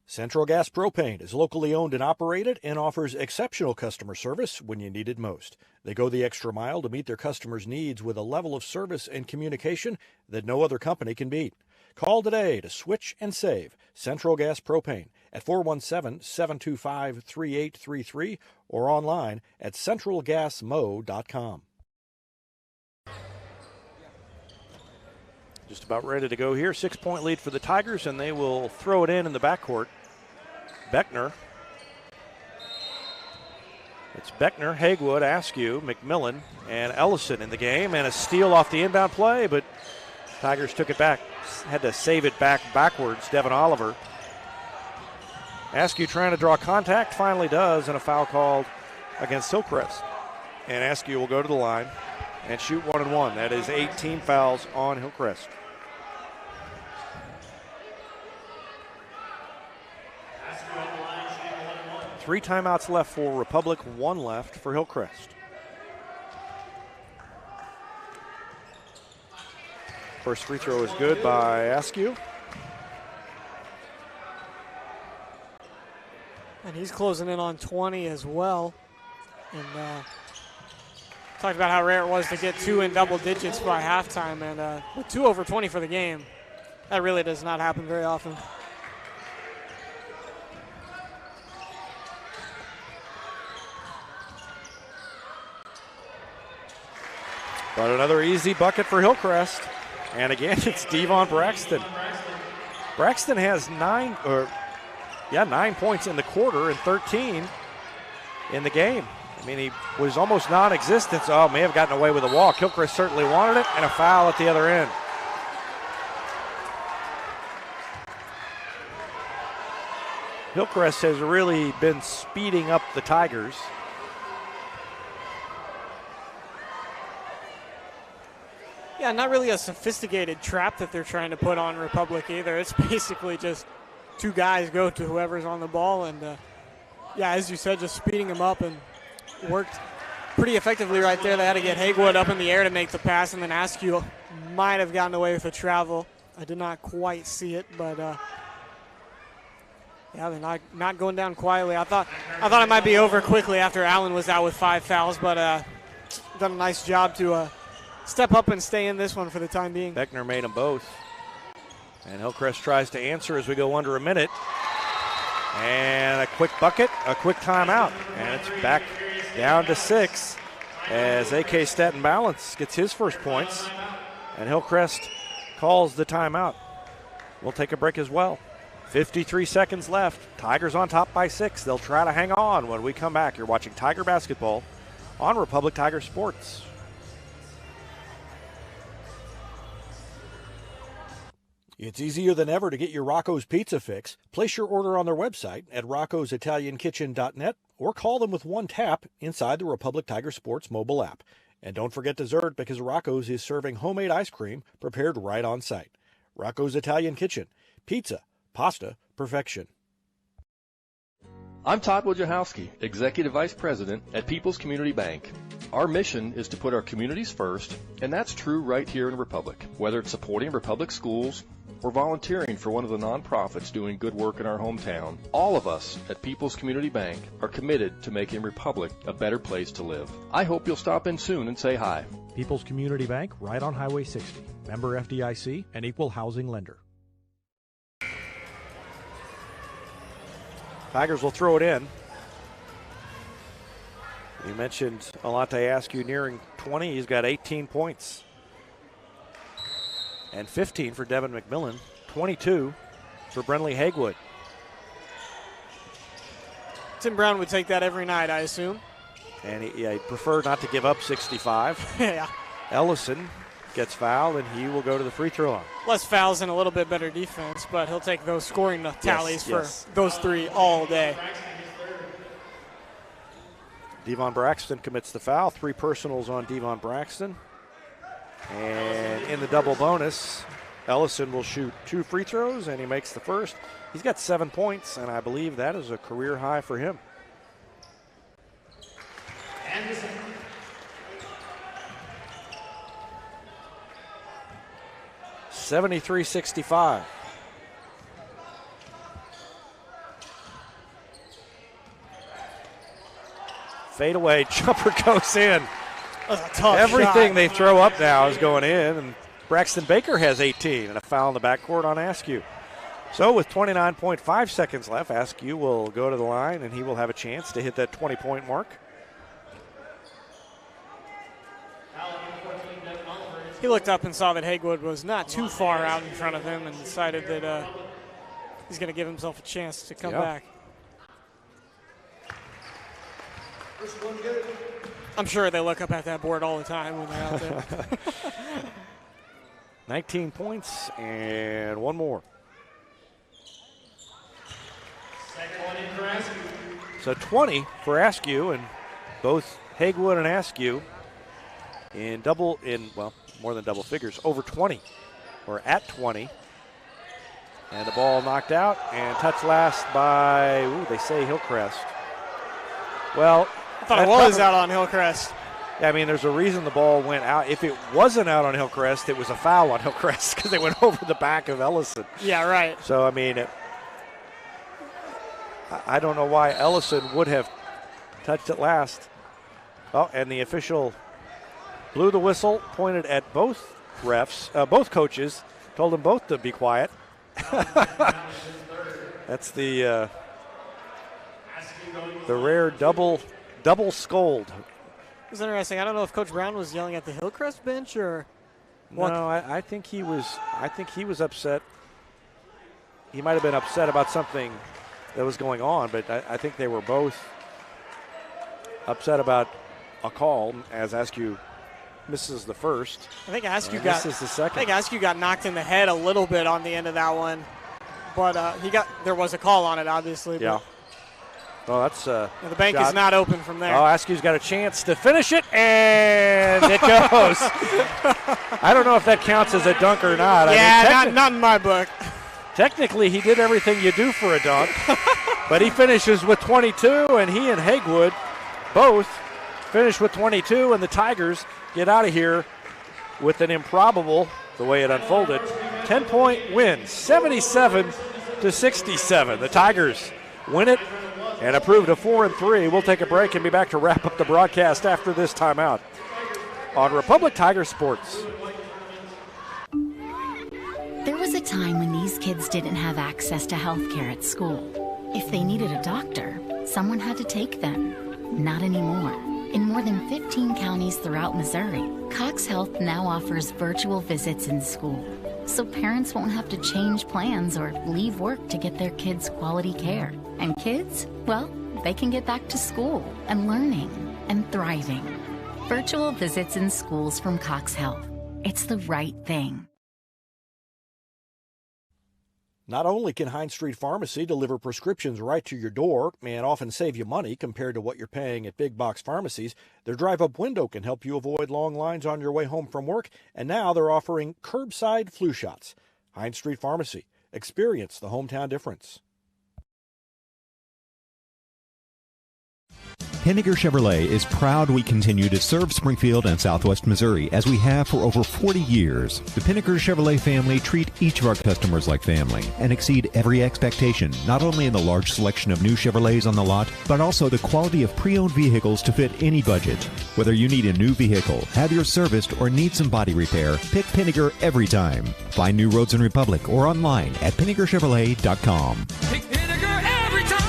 Central Gas Propane is locally owned and operated and offers exceptional customer service when you need it most. They go the extra mile to meet their customers' needs with a level of service and communication that no other company can beat. Call today to switch and save Central Gas Propane at 417-725-3833 or online at centralgasmo.com. Just about ready to go here. 6-point lead for the Tigers, and they will throw it in the backcourt. Beckner. It's Beckner, Hagwood, Askew, McMillan, and Ellison in the game, and a steal off the inbound play, but Tigers took it back. Had to save it backwards. Devin Oliver. Askew trying to draw contact, finally does, and a foul called against Hillcrest. And Askew will go to the line and shoot 1-1. That is 18 fouls on Hillcrest. Three timeouts left for Republic, one left for Hillcrest. First free throw is good by Askew. And he's closing in on 20 as well. And talked about how rare it was to get two in double digits by halftime. And with 2 over 20 for the game, that really does not happen very often. But another easy bucket for Hillcrest. And again, it's Devon Braxton. Braxton has 9 points in the quarter and 13 in the game. I mean, he was almost non-existent. So, may have gotten away with a walk. Hillcrest certainly wanted it, and a foul at the other end. Hillcrest has really been speeding up the Tigers. Yeah, not really a sophisticated trap that they're trying to put on Republic either. It's basically just two guys go to whoever's on the ball. And, yeah, as you said, just speeding them up, and worked pretty effectively right there. They had to get Hagwood up in the air to make the pass, and then Askew might have gotten away with a travel. I did not quite see it, but, yeah, they're not going down quietly. I thought it might be over quickly after Allen was out with 5 fouls, but done a nice job to step up and stay in this one for the time being. Beckner made them both. And Hillcrest tries to answer as we go under a minute. And a quick bucket, a quick timeout. And it's back down to 6 as A.K. Staten Balance gets his first points. And Hillcrest calls the timeout. We'll take a break as well. 53 seconds left. Tigers on top by 6. They'll try to hang on when we come back. You're watching Tiger Basketball on Republic Tiger Sports. It's easier than ever to get your Rocco's Pizza fix. Place your order on their website at roccositaliankitchen.net or call them with one tap inside the Republic Tiger Sports mobile app. And don't forget dessert, because Rocco's is serving homemade ice cream prepared right on site. Rocco's Italian Kitchen. Pizza, pasta, perfection. I'm Todd Wojciechowski, Executive Vice President at People's Community Bank. Our mission is to put our communities first, and that's true right here in Republic. Whether it's supporting Republic schools or volunteering for one of the nonprofits doing good work in our hometown, all of us at People's Community Bank are committed to making Republic a better place to live. I hope you'll stop in soon and say hi. People's Community Bank, right on Highway 60. Member FDIC and equal housing lender. Tigers will throw it in. You mentioned Alante Askew nearing 20. He's got 18 points. And 15 for Devin McMillan. 22 for Brentley Hagwood. Tim Brown would take that every night, I assume. And he'd prefer not to give up 65. Yeah. Ellison gets fouled, and he will go to the free throw line. Less fouls and a little bit better defense, but he'll take those scoring tallies for yes. those three all day. Devon Braxton commits the foul. 3 personals on Devon Braxton. And in the double bonus, Ellison will shoot 2 free throws, and he makes the first. He's got 7 points, and I believe that is a career high for him. 73-65. fadeaway jumper goes in. That's a tough Everything shot. they throw up now is going in, and Braxton Baker has 18 and a foul in the backcourt on Askew. So with 29.5 seconds left, Askew will go to the line, and he will have a chance to hit that 20-point mark. He looked up and saw that Hagewood was not too far out in front of him and decided that he's going to give himself a chance to come back. I'm sure they look up at that board all the time when they're out there. 19 points and one more. So 20 for Askew, and both Hagewood and Askew more than double figures, over 20 or at 20. And the ball knocked out and touched last by, they say Hillcrest. Well, I thought it was out on Hillcrest. Yeah, I mean, there's a reason the ball went out. If it wasn't out on Hillcrest, it was a foul on Hillcrest because they went over the back of Ellison. Yeah, right. So, I mean, I don't know why Ellison would have touched it last. Oh, and the official blew the whistle, pointed at both refs, both coaches, told them both to be quiet. That's the rare double scold. It was interesting. I don't know if Coach Brown was yelling at the Hillcrest bench or what. No, I think he was upset. He might have been upset about something that was going on, but I think they were both upset about a call as Askew misses the first. I think Askew misses the second. I think Askew got knocked in the head a little bit on the end of that one, but there was a call on it, obviously. Yeah. Well, that's the bank is not open from there. Oh, Askew's got a chance to finish it, and it goes. I don't know if that counts as a dunk or not. Yeah, I mean, not in my book. Technically, he did everything you do for a dunk, but he finishes with 22, and he and Hagewood both finish with 22, and the Tigers get out of here with an improbable, the way it unfolded, 10-point win, 77-67. The Tigers win it and improved to 4-3. We'll take a break and be back to wrap up the broadcast after this timeout on Republic Tiger Sports. There was a time when these kids didn't have access to health care at school. If they needed a doctor, someone had to take them. Not anymore. In more than 15 counties throughout Missouri, Cox Health now offers virtual visits in school, so parents won't have to change plans or leave work to get their kids quality care. And kids, well, they can get back to school and learning and thriving. Virtual visits in schools from Cox Health. It's the right thing. Not only can Hines Street Pharmacy deliver prescriptions right to your door and often save you money compared to what you're paying at big box pharmacies, their drive-up window can help you avoid long lines on your way home from work, and now they're offering curbside flu shots. Hines Street Pharmacy. Experience the hometown difference. Pinniger Chevrolet is proud we continue to serve Springfield and Southwest Missouri as we have for over 40 years. The Pinniger Chevrolet family treat each of our customers like family and exceed every expectation, not only in the large selection of new Chevrolets on the lot, but also the quality of pre-owned vehicles to fit any budget. Whether you need a new vehicle, have yours serviced, or need some body repair, pick Pinniger every time. Find new roads in Republic or online at PinnigerChevrolet.com. Pick Pinniger every time.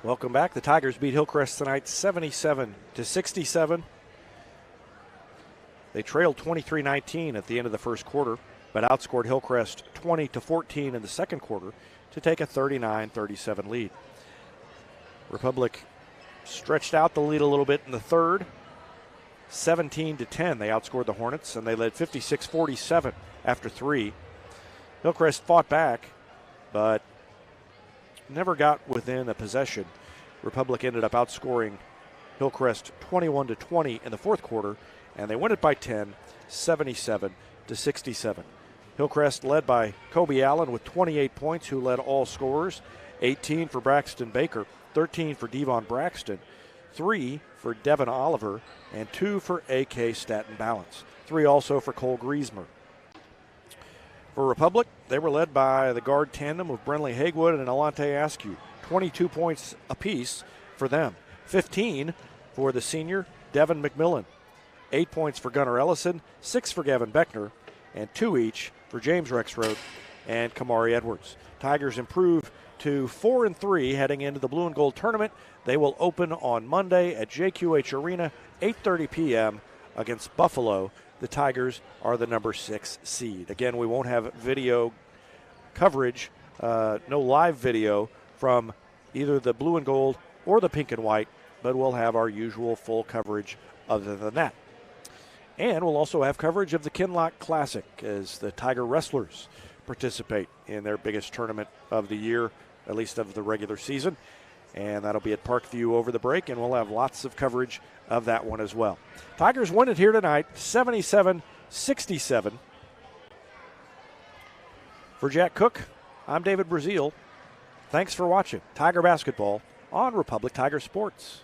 Welcome back. The Tigers beat Hillcrest tonight 77-67. They trailed 23-19 at the end of the first quarter, but outscored Hillcrest 20-14 in the second quarter to take a 39-37 lead. Republic stretched out the lead a little bit in the third. 17-10, they outscored the Hornets, and they led 56-47 after three. Hillcrest fought back, but never got within a possession. Republic ended up outscoring Hillcrest 21-20 in the fourth quarter, and they win it by 10, 77-67. Hillcrest led by Kobe Allen with 28 points, who led all scorers, 18 for Braxton Baker, 13 for Devon Braxton, 3 for Devin Oliver, and 2 for A.K. Staten Balance. 3 also for Cole Griesmer. For Republic, they were led by the guard tandem of Brenley Haywood and Alante Askew. 22 points apiece for them. 15 for the senior Devin McMillan. 8 points for Gunnar Ellison, 6 for Gavin Beckner, and 2 each for James Rexroad and Kamari Edwards. Tigers improve to 4-3 heading into the Blue and Gold tournament. They will open on Monday at JQH Arena, 8:30 p.m. against Buffalo. The Tigers are the number 6 seed. Again, we won't have video coverage, no live video from either the Blue and Gold or the Pink and White, but we'll have our usual full coverage other than that. And we'll also have coverage of the Kinlock Classic as the Tiger Wrestlers participate in their biggest tournament of the year, at least of the regular season. And that'll be at Parkview over the break, and we'll have lots of coverage of that one as well. Tigers win it here tonight, 77-67. For Jack Cook, I'm David Brazil. Thanks for watching Tiger Basketball on Republic Tiger Sports.